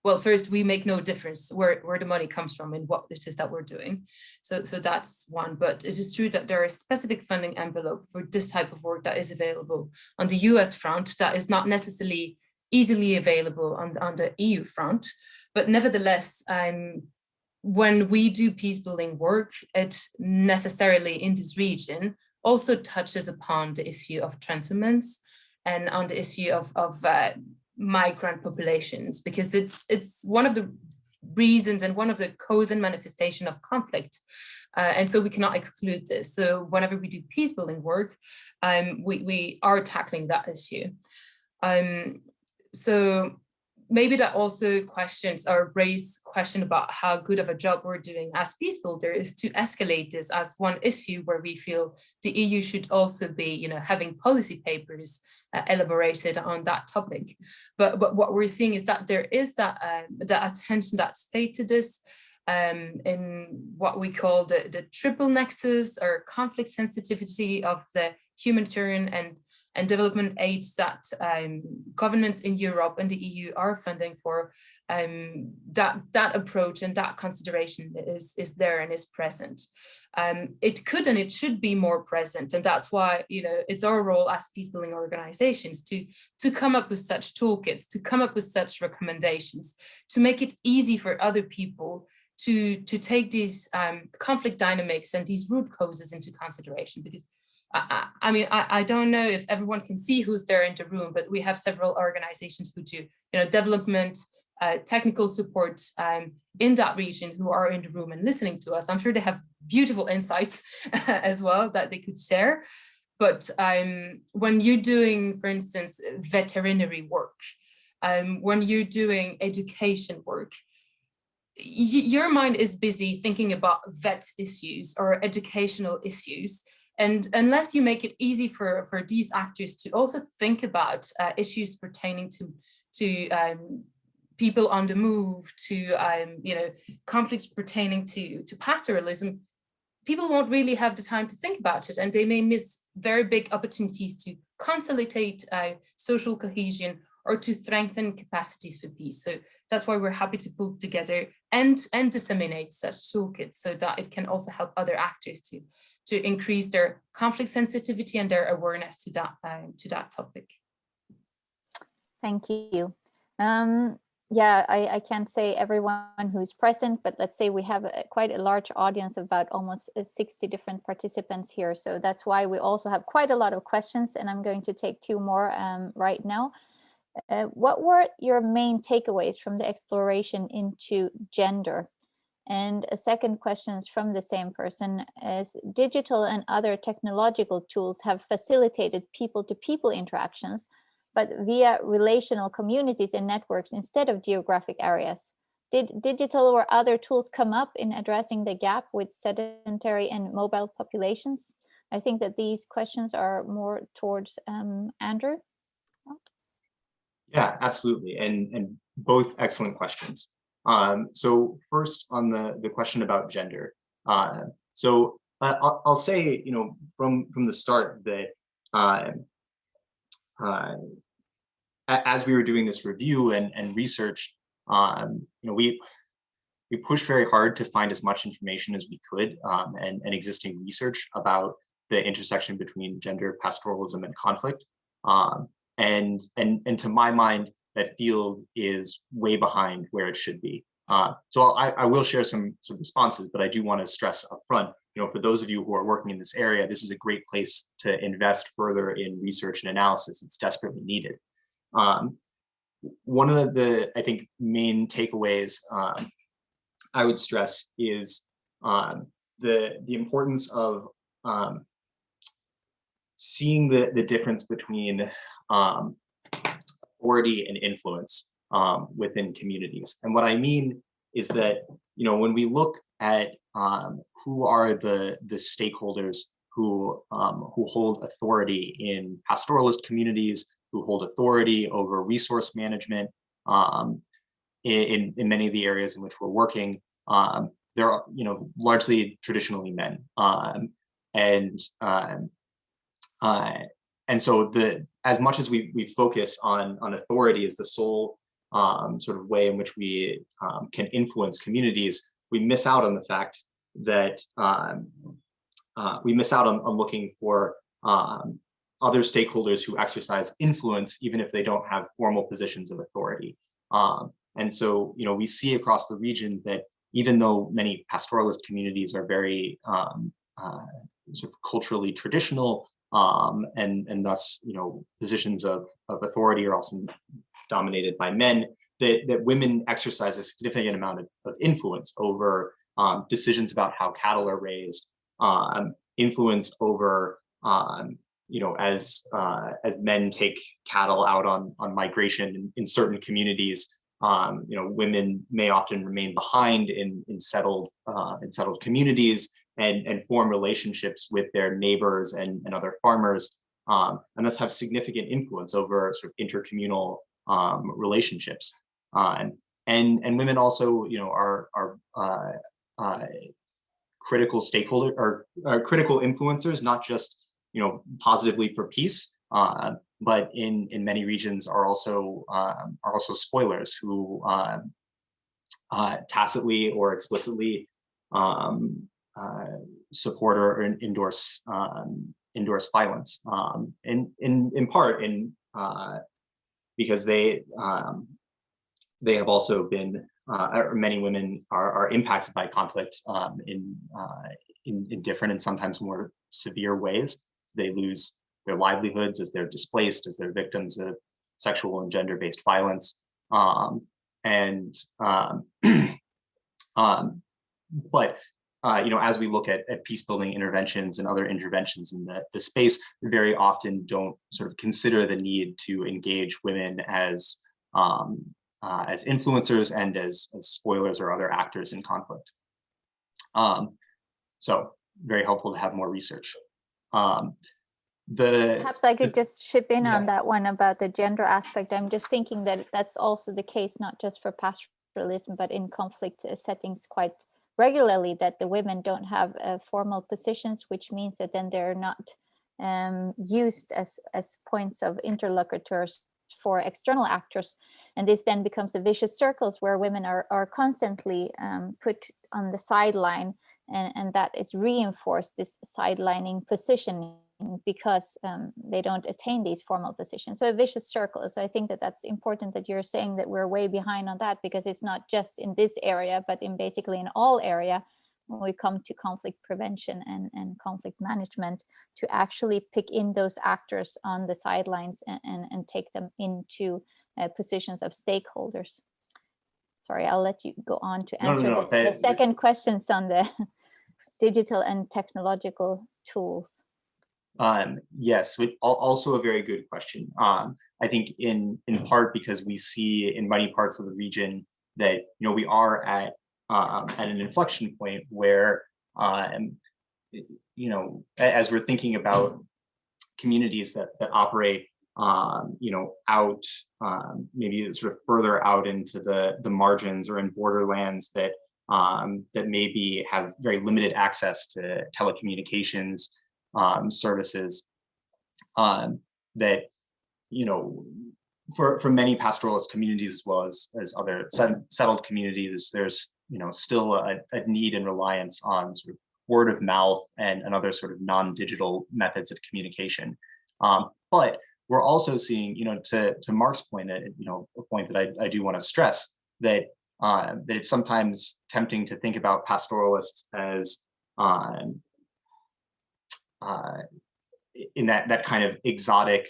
well, first, we make no difference where the money comes from and what it is that we're doing. So that's one, but it is true that there is specific funding envelope for this type of work that is available on the US front that is not necessarily easily available on the EU front. But nevertheless, when we do peace building work, it necessarily in this region also touches upon the issue of transhumance and on the issue of migrant populations, because it's one of the reasons and one of the cause and manifestation of conflict. And so we cannot exclude this. So whenever we do peace building work, we are tackling that issue. So maybe that also raise question about how good of a job we're doing as peace builders to escalate this as one issue where we feel the EU should also be, having policy papers elaborated on that topic. But what we're seeing is that there is that attention that's paid to this in what we call the triple nexus or conflict sensitivity of the humanitarian and development aids that governments in Europe and the EU are funding for. That approach and that consideration is there and is present. It could and it should be more present, and that's why it's our role as peace building organizations to come up with such toolkits, to come up with such recommendations, to make it easy for other people to take these conflict dynamics and these root causes into consideration. Because I don't know if everyone can see who's there in the room, but we have several organizations who do development, technical support in that region who are in the room and listening to us. I'm sure they have beautiful insights as well that they could share. But when you're doing, for instance, veterinary work, when you're doing education work, your mind is busy thinking about vet issues or educational issues. And unless you make it easy for these actors to also think about issues pertaining to people on the move, to conflicts pertaining to pastoralism, people won't really have the time to think about it, and they may miss very big opportunities to consolidate social cohesion or to strengthen capacities for peace. So that's why we're happy to pull together and disseminate such toolkits so that it can also help other actors to increase their conflict sensitivity and their awareness to that topic. Thank you. Yeah, I can't say everyone who's present, but let's say we have quite a large audience of about almost 60 different participants here. So that's why we also have quite a lot of questions, and I'm going to take two more right now. What were your main takeaways from the exploration into gender? And a second question is from the same person, is digital and other technological tools have facilitated people-to-people interactions, but via relational communities and networks instead of geographic areas. Did digital or other tools come up in addressing the gap with sedentary and mobile populations? I think that these questions are more towards Andrew. Yeah, absolutely, and both excellent questions. So first on the question about gender. I'll say, from the start that as we were doing this review and research, we pushed very hard to find as much information as we could, and existing research about the intersection between gender, pastoralism, and conflict. And to my mind, that field is way behind where it should be. So I will share some responses, but I do want to stress up front, for those of you who are working in this area, this is a great place to invest further in research and analysis. It's desperately needed. One of the I think, main takeaways I would stress is the importance of seeing the difference between authority and influence within communities. And what I mean is that, when we look at who are the stakeholders who hold authority in pastoralist communities, who hold authority over resource management in many of the areas in which we're working, there are, largely traditionally men. And so as much as we focus on authority as the sole sort of way in which we can influence communities, we miss out on the fact that we miss out on looking for other stakeholders who exercise influence, even if they don't have formal positions of authority. And so, we see across the region that even though many pastoralist communities are very sort of culturally traditional, and thus, positions of authority are also dominated by men, that women exercise a significant amount of influence over decisions about how cattle are raised, influence over, as men take cattle out on migration in certain communities, women may often remain behind in settled communities and form relationships with their neighbors and other farmers, and thus have significant influence over sort of intercommunal relationships. And women also, are critical stakeholder or critical influencers, not just positively for peace, but in many regions are also spoilers who tacitly or explicitly support or endorse violence, in part because they have also been, or many women are impacted by conflict in different and sometimes more severe ways. They lose their livelihoods as they're displaced, as they're victims of sexual and gender-based violence. But as we look at peace-building interventions and other interventions in the space, we very often don't sort of consider the need to engage women as influencers and as spoilers or other actors in conflict. So very helpful to have more research. Perhaps I could just chip in on that one about the gender aspect. I'm just thinking that that's also the case, not just for pastoralism, but in conflict settings quite regularly, that the women don't have formal positions, which means that then they're not used as points of interlocutors for external actors. And this then becomes a vicious circles where women are constantly put on the sideline, and that is reinforced, this sidelining positioning, because they don't attain these formal positions. So a vicious circle. So I think that that's important that you're saying that we're way behind on that, because it's not just in this area, but in basically in all area when we come to conflict prevention and conflict management, to actually pick in those actors on the sidelines and take them into positions of stakeholders. Sorry, I'll let you go on to answer the second questions on the digital and technological tools. Yes, also a very good question. I think in part because we see in many parts of the region that we are at an inflection point where as we're thinking about communities that operate, out, maybe sort of further out into the margins or in borderlands that maybe have very limited access to telecommunications services, that, for many pastoralist communities as well as other settled communities, there's still a need and reliance on sort of word of mouth and other sort of non-digital methods of communication. But we're also seeing, to Marc's point, a point that I do want to stress, that it's sometimes tempting to think about pastoralists as in that kind of exotic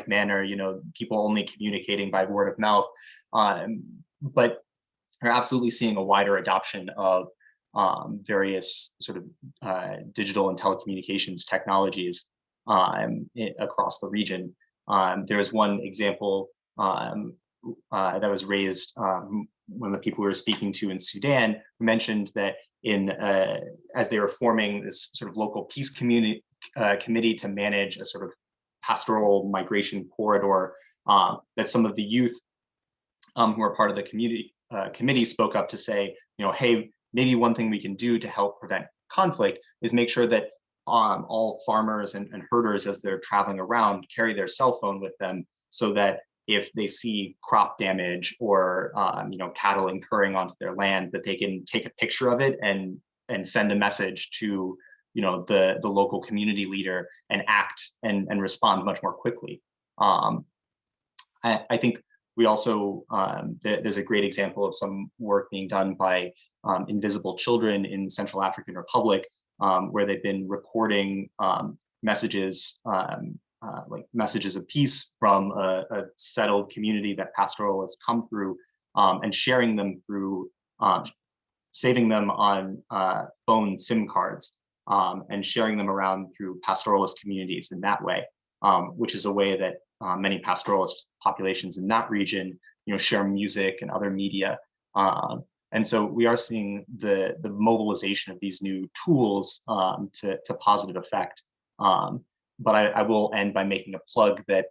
manner, people only communicating by word of mouth, but we're absolutely seeing a wider adoption of various sort of digital and telecommunications technologies across the region. There was one example that was raised, one of the people we were speaking to in Sudan mentioned that as they were forming this sort of local peace community committee to manage a sort of pastoral migration corridor, that some of the youth who are part of the committee spoke up to say, hey, maybe one thing we can do to help prevent conflict is make sure that all farmers and herders, as they're traveling around, carry their cell phone with them, so that if they see crop damage or cattle incurring onto their land, that they can take a picture of it and send a message to the local community leader and act and respond much more quickly. I think we also, there's a great example of some work being done by Invisible Children in Central African Republic, where they've been recording messages, like messages of peace from a settled community that Pastoral has come through, and sharing them through, saving them on phone SIM cards, and sharing them around through pastoralist communities in that way, which is a way that many pastoralist populations in that region, share music and other media. And so we are seeing the mobilization of these new tools to positive effect. But I will end by making a plug that,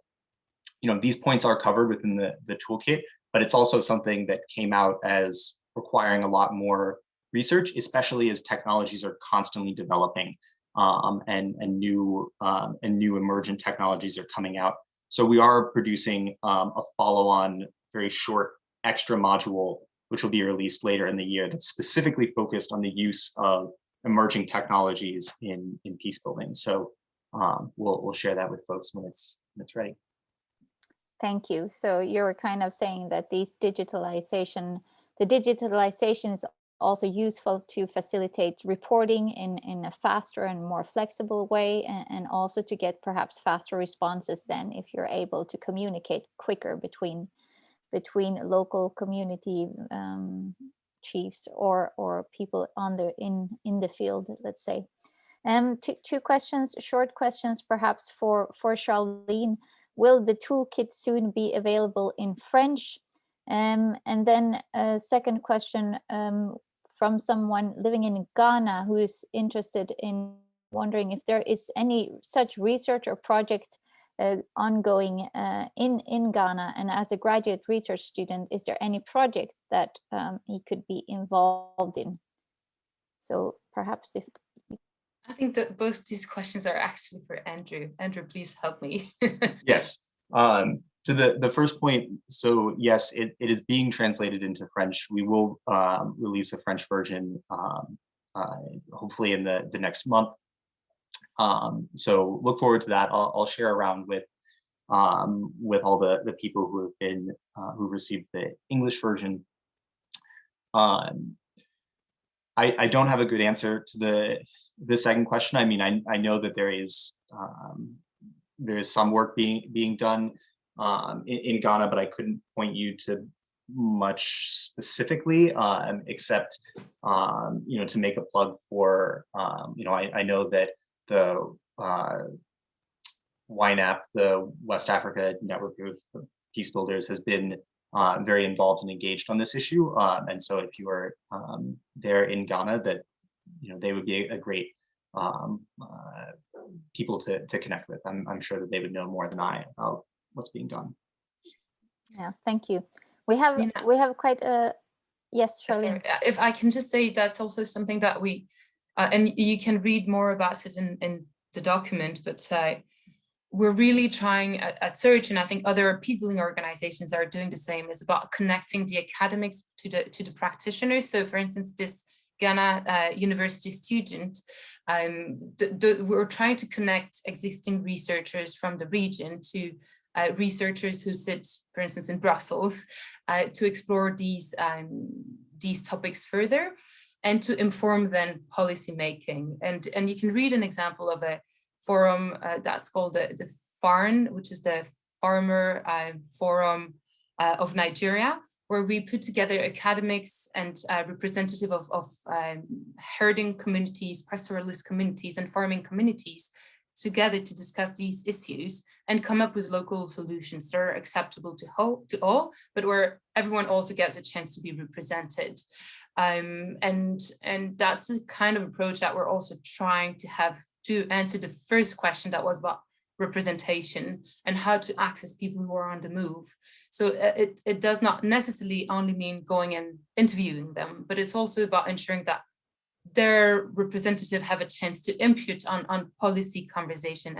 these points are covered within the toolkit, but it's also something that came out as requiring a lot more research, especially as technologies are constantly developing, and new emergent technologies are coming out. So we are producing a follow-on, very short extra module, which will be released later in the year, that's specifically focused on the use of emerging technologies in peace building. So we'll share that with folks when it's ready. Thank you. So you're kind of saying that the digitalization is also useful to facilitate reporting in a faster and more flexible way, and also to get perhaps faster responses then, if you're able to communicate quicker between local community chiefs or people in the field, let's say. Two questions, short questions perhaps for Charline. Will the toolkit soon be available in French? And then a second question from someone living in Ghana who is interested in wondering if there is any such research or project ongoing in Ghana, and as a graduate research student, is there any project that he could be involved in? So perhaps if I think that both these questions are actually for Andrew. Andrew, please help me. Yes. To the first point, so yes, it is being translated into French. We will release a French version hopefully in the next month. So look forward to that. I'll share around with all the people who have been who received the English version. I don't have a good answer to the second question. I mean, I know that there is some work being done in Ghana, but I couldn't point you to much specifically, except to make a plug for I know that the YNAP, the West Africa Network of Peace Builders, has been very involved and engaged on this issue, and so if you are there in Ghana, that they would be a great people to connect with. I'm sure that they would know more than I about what's being done. Yeah, thank you. We have quite a, yes, Charline. If I can just say, that's also something that we, and you can read more about it in the document, but we're really trying at Search, and I think other peacebuilding organizations are doing the same, is about connecting the academics to the practitioners. So for instance, this Ghana university student, we're trying to connect existing researchers from the region to researchers who sit, for instance, in Brussels, to explore these topics further and to inform then policy making. And you can read an example of a forum that's called the FARN, which is the Farmer Forum of Nigeria, where we put together academics and representative of herding communities, pastoralist communities, and farming communities together to discuss these issues and come up with local solutions that are acceptable to all, but where everyone also gets a chance to be represented. And that's the kind of approach that we're also trying to have to answer the first question that was about representation and how to access people who are on the move. So it does not necessarily only mean going and interviewing them, but it's also about ensuring that their representative have a chance to input on policy conversation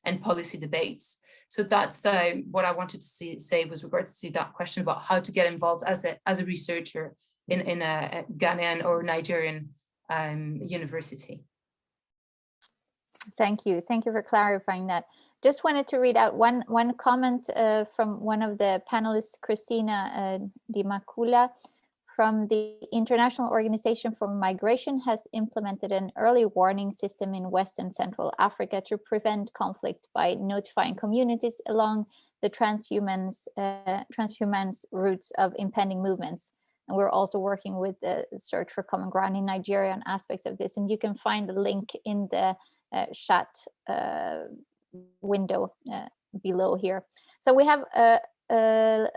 and policy debates. So that's what I wanted to say with regards to that question about how to get involved as a researcher in a Ghanaian or Nigerian university. Thank you for clarifying that. Just wanted to read out one comment from one of the panelists, Christina Di Macula, from the International Organization for Migration has implemented an early warning system in West and Central Africa to prevent conflict by notifying communities along the transhumance routes of impending movements. And we're also working with the Search for Common Ground in Nigeria on aspects of this. And you can find the link in the chat window below here. So we have a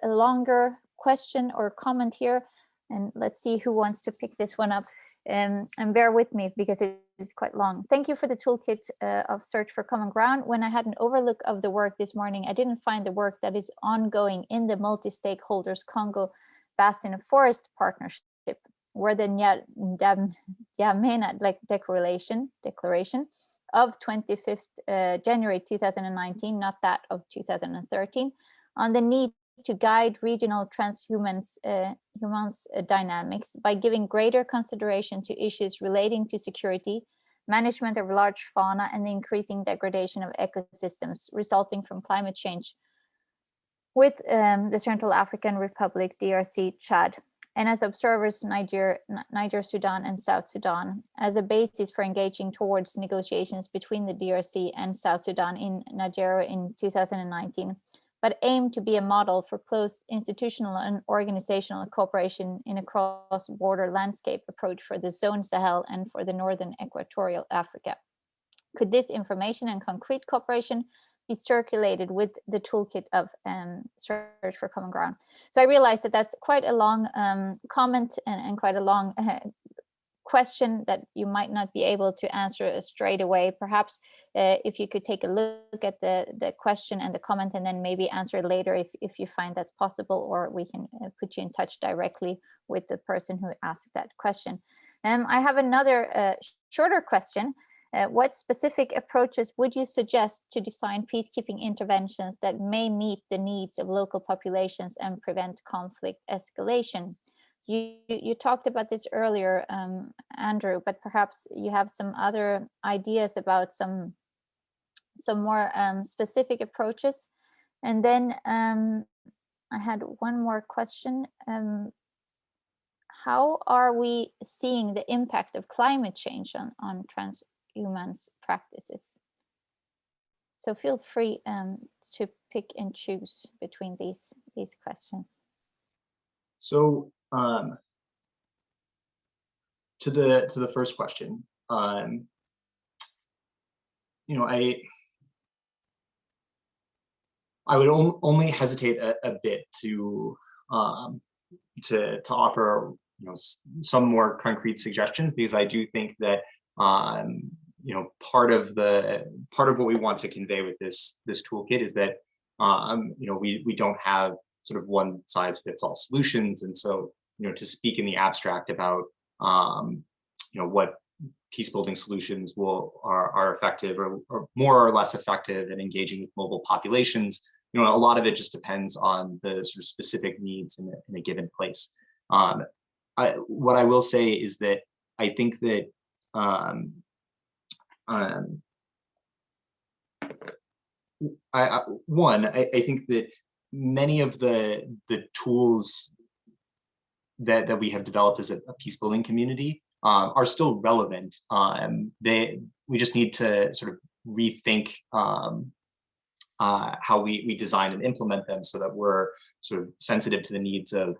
longer question or comment here. And let's see who wants to pick this one up. And bear with me because it's quite long. Thank you for the toolkit of Search for Common Ground. When I had an overlook of the work this morning, I didn't find the work that is ongoing in the multi-stakeholders Congo Basin Forest Partnership, where the N'Djamena Declaration of 25th January 2019, not that of 2013, on the need to guide regional transhumance dynamics by giving greater consideration to issues relating to security, management of large fauna, and the increasing degradation of ecosystems resulting from climate change with the Central African Republic, DRC, Chad, and as observers, Niger, Sudan, and South Sudan, as a basis for engaging towards negotiations between the DRC and South Sudan in Nigeria in 2019, but aim to be a model for close institutional and organizational cooperation in a cross-border landscape approach for the Zone Sahel and for the Northern Equatorial Africa. Could this information and concrete cooperation be circulated with the toolkit of Search for Common Ground? So I realized that that's quite a long comment and quite a long question that you might not be able to answer straight away. Perhaps if you could take a look at the question and the comment and then maybe answer it later if you find that's possible, or we can put you in touch directly with the person who asked that question. I have another shorter question. What specific approaches would you suggest to design peacekeeping interventions that may meet the needs of local populations and prevent conflict escalation? You talked about this earlier, Andrew, but perhaps you have some other ideas about some more specific approaches. And then I had one more question. How are we seeing the impact of climate change on transhumance practices? So feel free to pick and choose between these questions. So to the first question, you know, I would only hesitate a bit to offer, you know, some more concrete suggestions, because I do think that you part of what we want to convey with this toolkit is that we don't have sort of one size fits all solutions, and so to speak in the abstract about what peace building solutions are effective or more or less effective in engaging with mobile populations, a lot of it just depends on the sort of specific needs in a given place. What I will say is that I think that I think that many of the tools that we have developed as a peace building community are still relevant. We just need to sort of rethink how we design and implement them so that we're sort of sensitive to the needs of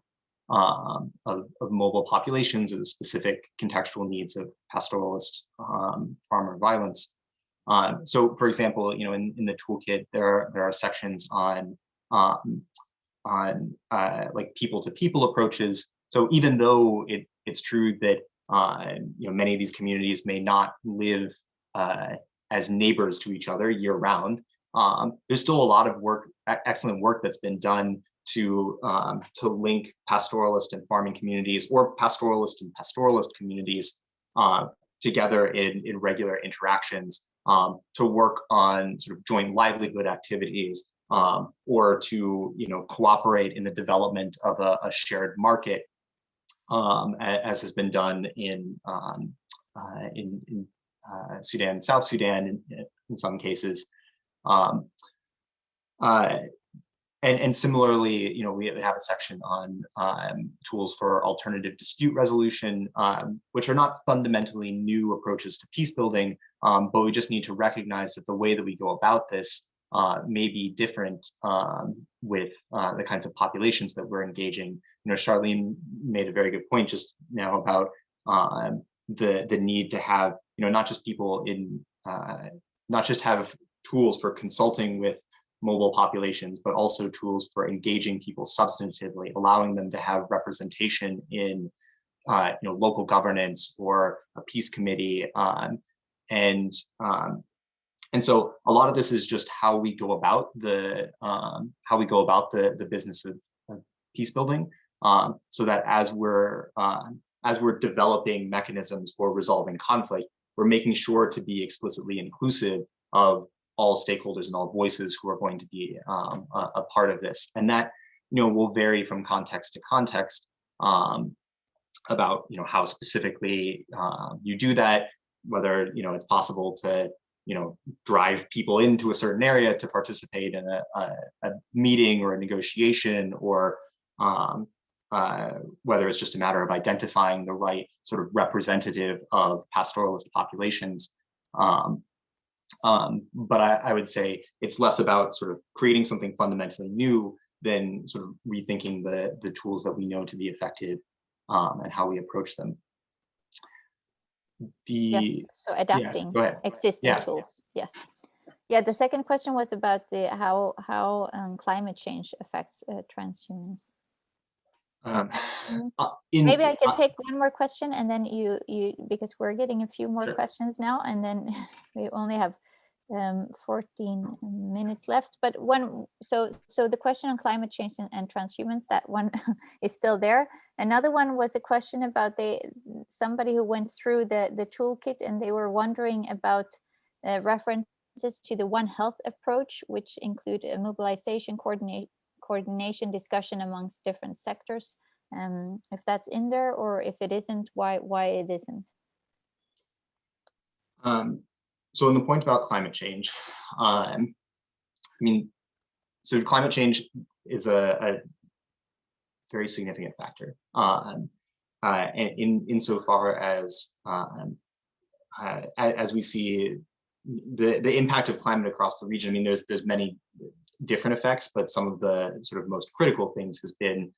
mobile populations or the specific contextual needs of pastoralist farmer violence. So, for example, in the toolkit there are sections on like people-to-people approaches. So even though it's true that many of these communities may not live as neighbors to each other year-round, there's still a lot of work, excellent work that's been done to link pastoralist and farming communities, or pastoralist and pastoralist communities together in regular interactions, to work on sort of joint livelihood activities, or to cooperate in the development of a shared market, as has been done in Sudan, South Sudan, in some cases. And similarly, we have a section on tools for alternative dispute resolution, which are not fundamentally new approaches to peace building, but we just need to recognize that the way that we go about this may be different with the kinds of populations that we're engaging. Charline made a very good point just now about the need to have, not just people not just have tools for consulting with mobile populations, but also tools for engaging people substantively, allowing them to have representation in local governance or a peace committee, and so a lot of this is just how we go about the business of peace building, so that as we're developing mechanisms for resolving conflict, we're making sure to be explicitly inclusive of all stakeholders and all voices who are going to be a part of this. And that will vary from context to context about how specifically you do that, whether it's possible to drive people into a certain area to participate in a meeting or a negotiation, or whether it's just a matter of identifying the right sort of representative of pastoralist populations. But I would say it's less about sort of creating something fundamentally new than sort of rethinking the tools that we know to be effective, and how we approach them. Yes, so adapting existing tools. Yes. Yeah, the second question was about how climate change affects transhumans. Maybe I could take one more question, and then you because we're getting a few more questions now, and then we only have 14 minutes left. But so the question on climate change and transhumance, that one is still there. Another one was a question about somebody who went through the toolkit, and they were wondering about references to the One Health approach, which include a mobilization, coordination, discussion amongst different sectors. If that's in there, or if it isn't, why it isn't. So on the point about climate change, so climate change is a very significant factor, insofar as we see the impact of climate across the region. There's many different effects, but some of the sort of most critical things has been,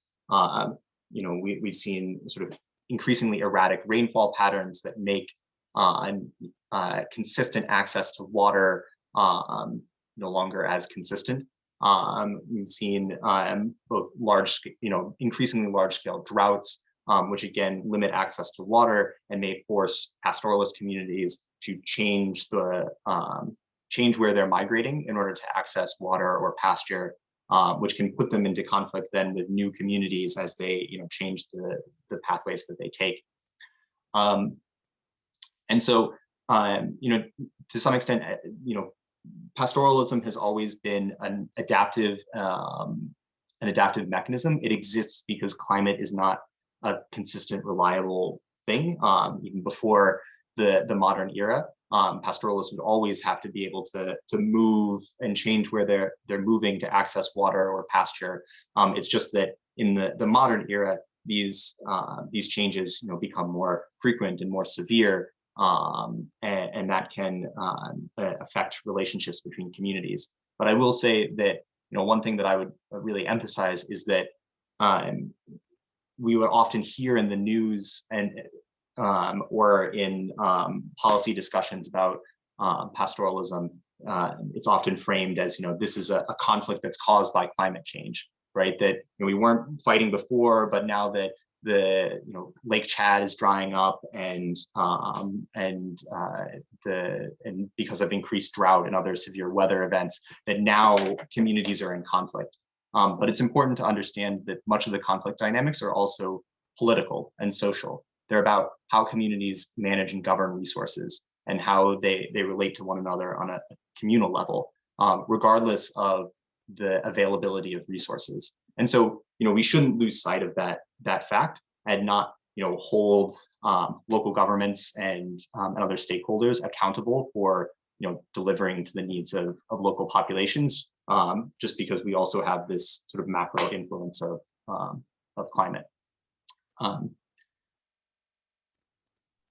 we've seen sort of increasingly erratic rainfall patterns that make consistent access to water no longer as consistent. We've seen both increasingly large-scale droughts, which again limit access to water and may force pastoralist communities to change where they're migrating in order to access water or pasture, which can put them into conflict then with new communities as they change the pathways that they take. And so to some extent, pastoralism has always been an adaptive mechanism. It exists because climate is not a consistent, reliable thing. Even before the modern era, pastoralists would always have to be able to move and change where they're moving to access water or pasture. It's just that in the modern era, these changes become more frequent and more severe, and that can affect relationships between communities. But I will say that one thing that I would really emphasize is that we would often hear in the news and or in policy discussions about pastoralism, it's often framed as this is a conflict that's caused by climate change, right? That we weren't fighting before, but now that the Lake Chad is drying up and because of increased drought and other severe weather events, that now communities are in conflict. But it's important to understand that much of the conflict dynamics are also political and social. They're about how communities manage and govern resources and how they relate to one another on a communal level, regardless of the availability of resources. And so, we shouldn't lose sight of that fact and not, hold local governments and other stakeholders accountable for, delivering to the needs of local populations, just because we also have this sort of macro influence of climate.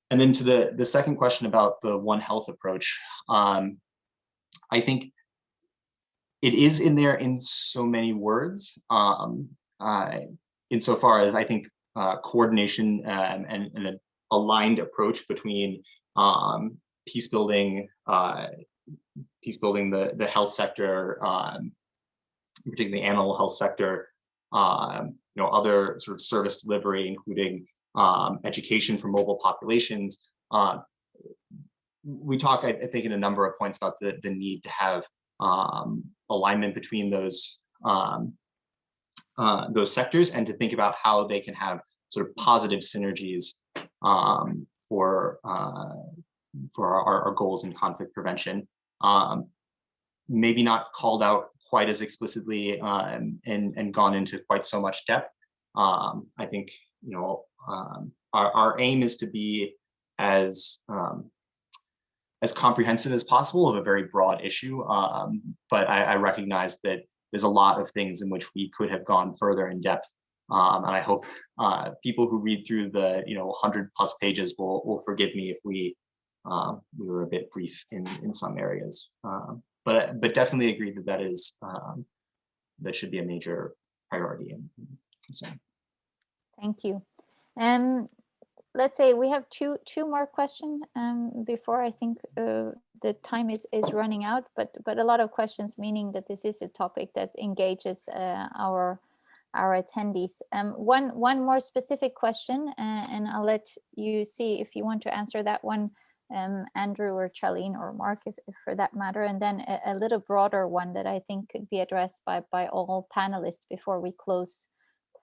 And then to the second question about the One Health approach, I think it is in there in so many words, insofar as I think coordination and an aligned approach between peace building, the health sector, particularly the animal health sector, other sort of service delivery, including education for mobile populations. We talk, I think, in a number of points about the need to have alignment between those sectors and to think about how they can have sort of positive synergies for our goals in conflict prevention. Maybe not called out quite as explicitly and gone into quite so much depth. I think our aim is to be as comprehensive as possible of a very broad issue, but I recognize that there's a lot of things in which we could have gone further in depth, and I hope people who read through the 100+ pages will forgive me if we were a bit brief in some areas, but definitely agree that should be a major priority and concern. Thank you. Let's say we have two more questions before I think the time is running out, but a lot of questions, meaning that this is a topic that engages our attendees. One more specific question, and I'll let you see if you want to answer that one, Andrew or Charline or Marc, if for that matter, and then a little broader one that I think could be addressed by all panelists before we close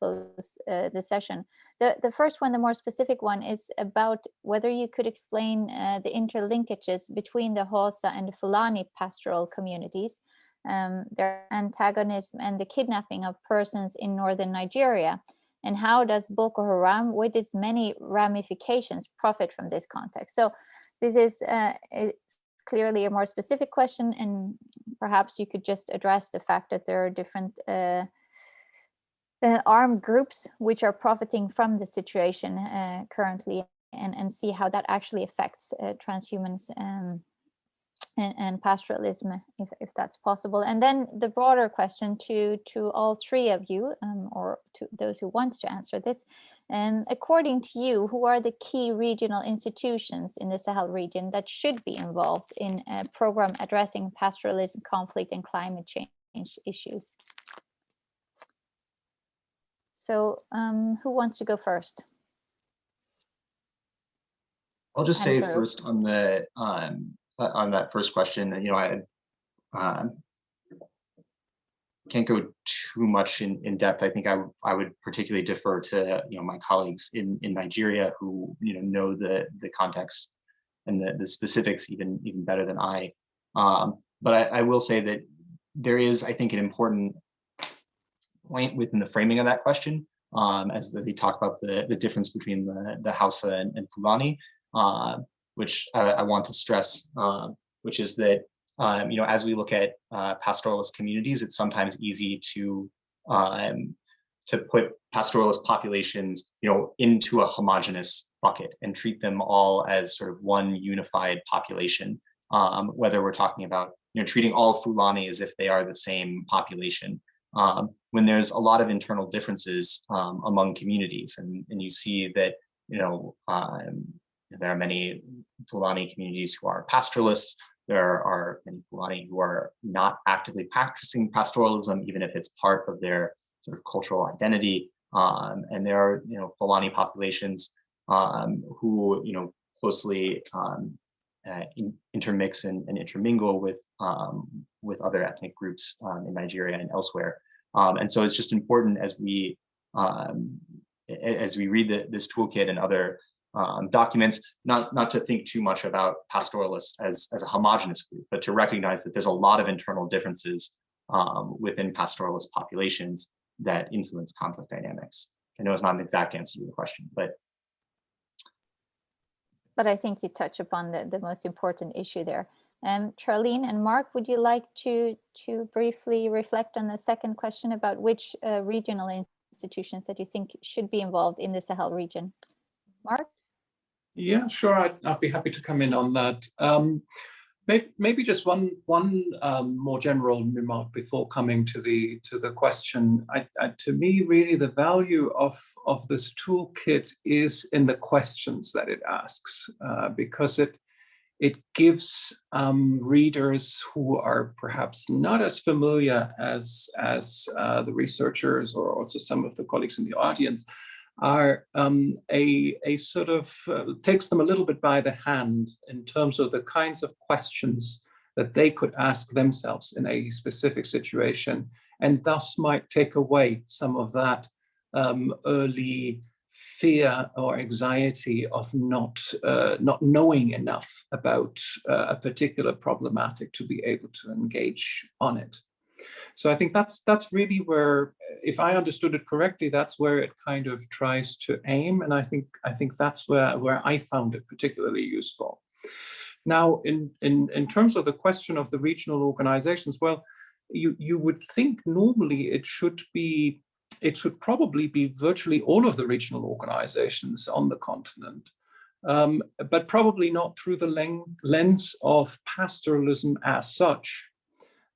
the session. The first one, the more specific one, is about whether you could explain the interlinkages between the Hausa and the Fulani pastoral communities, their antagonism and the kidnapping of persons in northern Nigeria, and how does Boko Haram, with its many ramifications, profit from this context? So this is clearly a more specific question, and perhaps you could just address the fact that there are different armed groups which are profiting from the situation currently, and see how that actually affects transhumance and pastoralism, if that's possible. And then the broader question to all three of you, or to those who want to answer this, according to you, who are the key regional institutions in the Sahel region that should be involved in a program addressing pastoralism, conflict, and climate change issues? So who wants to go first? I'll just say Andrew. first on the on that first question, you know, I can't go too much in depth. I think I would particularly defer to, you know, my colleagues in Nigeria who, you know the context and the specifics even better than I. But I will say that there is, I think, an important point within the framing of that question, as they talk about the difference between the Hausa and Fulani, which I want to stress, which is that you know, as we look at pastoralist communities, it's sometimes easy to put pastoralist populations, you know, into a homogeneous bucket and treat them all as sort of one unified population. Whether we're talking about, you know, treating all Fulani as if they are the same population, when there's a lot of internal differences among communities, and you see that, you know, there are many Fulani communities who are pastoralists. There are many Fulani who are not actively practicing pastoralism, even if it's part of their sort of cultural identity. And there are, you know, Fulani populations who, you know, closely intermix and intermingle with other ethnic groups in Nigeria and elsewhere. And so it's just important as we read this toolkit and other documents, not to think too much about pastoralists as a homogenous group, but to recognize that there's a lot of internal differences within pastoralist populations that influence conflict dynamics. I know it's not an exact answer to the question, but I think you touch upon the most important issue there. Charline and Marc, would you like to briefly reflect on the second question about which regional institutions that you think should be involved in the Sahel region? Marc? Yeah, sure. I'd be happy to come in on that. Maybe just one more general remark before coming to the question. To me, really, the value of this toolkit is in the questions that it asks, because it gives readers who are perhaps not as familiar as the researchers or also some of the colleagues in the audience are, a sort of takes them a little bit by the hand in terms of the kinds of questions that they could ask themselves in a specific situation, and thus might take away some of that early fear or anxiety of not knowing enough about a particular problematic to be able to engage on it. So I think that's really where, if I understood it correctly, that's where it kind of tries to aim, and I think that's where I found it particularly useful. Now, in terms of the question of the regional organizations, well, you would think normally it should probably be virtually all of the regional organizations on the continent, but probably not through the lens of pastoralism as such.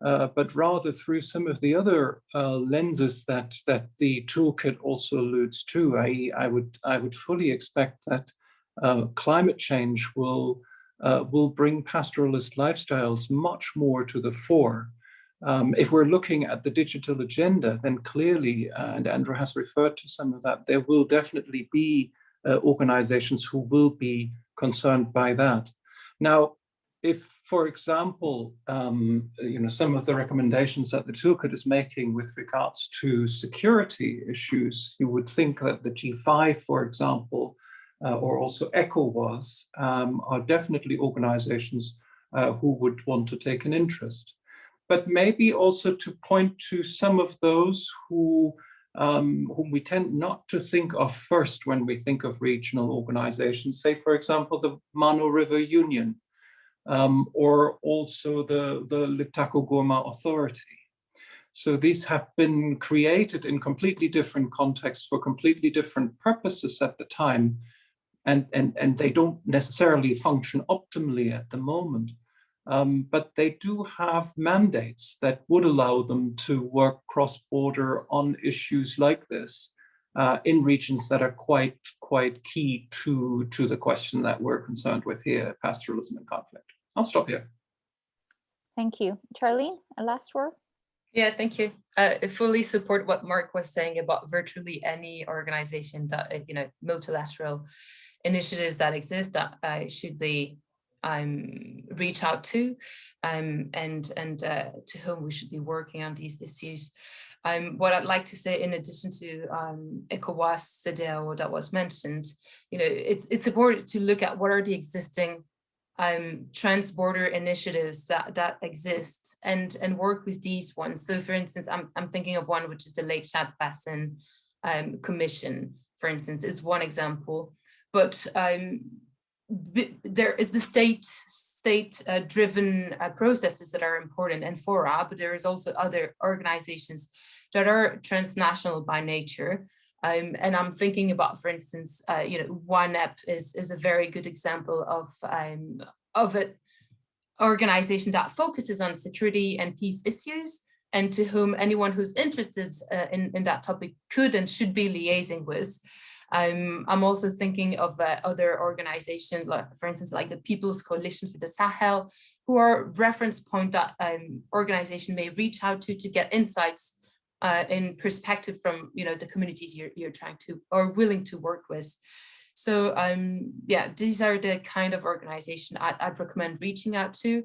But rather through some of the other lenses that the toolkit also alludes to. I would fully expect that climate change will bring pastoralist lifestyles much more to the fore. If we're looking at the digital agenda, then clearly, and Andrew has referred to some of that, there will definitely be organizations who will be concerned by that. Now, if, for example, you know, some of the recommendations that the toolkit is making with regards to security issues, you would think that the G5, for example, or also ECOWAS, are definitely organizations who would want to take an interest. But maybe also to point to some of those whom we tend not to think of first when we think of regional organizations, say, for example, the Mano River Union, or also the Liptako-Goma Authority. So these have been created in completely different contexts for completely different purposes at the time, and they don't necessarily function optimally at the moment. But they do have mandates that would allow them to work cross-border on issues like this in regions that are quite key to the question that we're concerned with here, pastoralism and conflict. I'll stop here. Thank you. Charline, a last word? Yeah, thank you. I fully support what Marc was saying about virtually any organization that, you know, multilateral initiatives that exist that should be reach out to, and to whom we should be working on these issues. What I'd like to say, in addition to ECOWAS, CEDEAO that was mentioned, it's important to look at what are the existing trans-border initiatives that exist and work with these ones. So for instance, I'm thinking of one which is the Lake Chad Basin Commission, for instance, is one example. But there is the state-driven processes that are important and fora, but there is also other organizations that are transnational by nature. And I'm thinking about, for instance, WANEP is a very good example of an organization that focuses on security and peace issues, and to whom anyone who's interested in that topic could and should be liaising with. I'm also thinking of other organizations, like, for instance, like the People's Coalition for the Sahel, who are reference point that organization may reach out to get insights in perspective from the communities you're trying to or willing to work with. So yeah, these are the kind of organization I'd recommend reaching out to.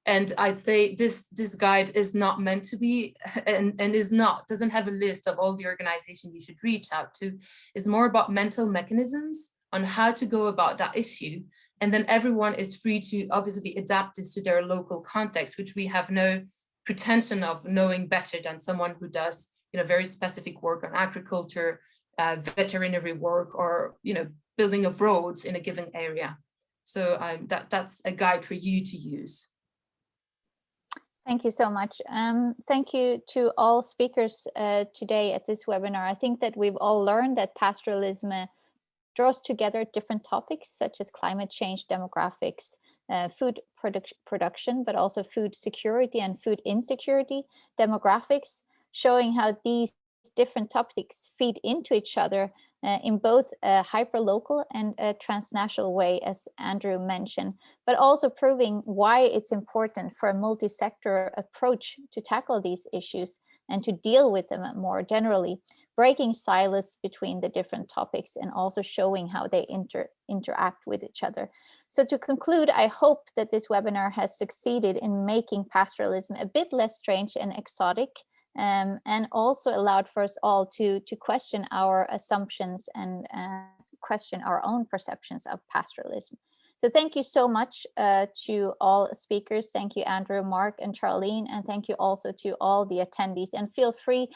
And I'd say this guide is not meant to be and doesn't have a list of all the organizations you should reach out to. It's more about mental mechanisms on how to go about that issue. And then everyone is free to obviously adapt this to their local context, which we have no pretension of knowing better than someone who does very specific work on agriculture, veterinary work, or building of roads in a given area. So that's a guide for you to use. Thank you so much. Thank you to all speakers today at this webinar. I think that we've all learned that pastoralism draws together different topics such as climate change, demographics, food production, but also food security and food insecurity, demographics, showing how these different topics feed into each other in both a hyperlocal and a transnational way, as Andrew mentioned, but also proving why it's important for a multi-sector approach to tackle these issues and to deal with them more generally, breaking silos between the different topics and also showing how they interact with each other. So to conclude, I hope that this webinar has succeeded in making pastoralism a bit less strange and exotic, and also allowed for us all to question our assumptions and question our own perceptions of pastoralism. So thank you so much to all speakers. Thank you, Andrew, Marc, and Charline, and thank you also to all the attendees. And feel free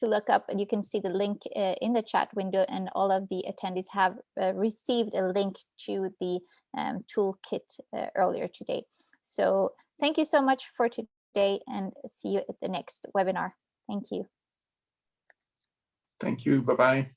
to look up, and you can see the link in the chat window, and all of the attendees have received a link to the toolkit earlier today. So thank you so much for today, and see you at the next webinar. Thank you. Thank you. Bye-bye.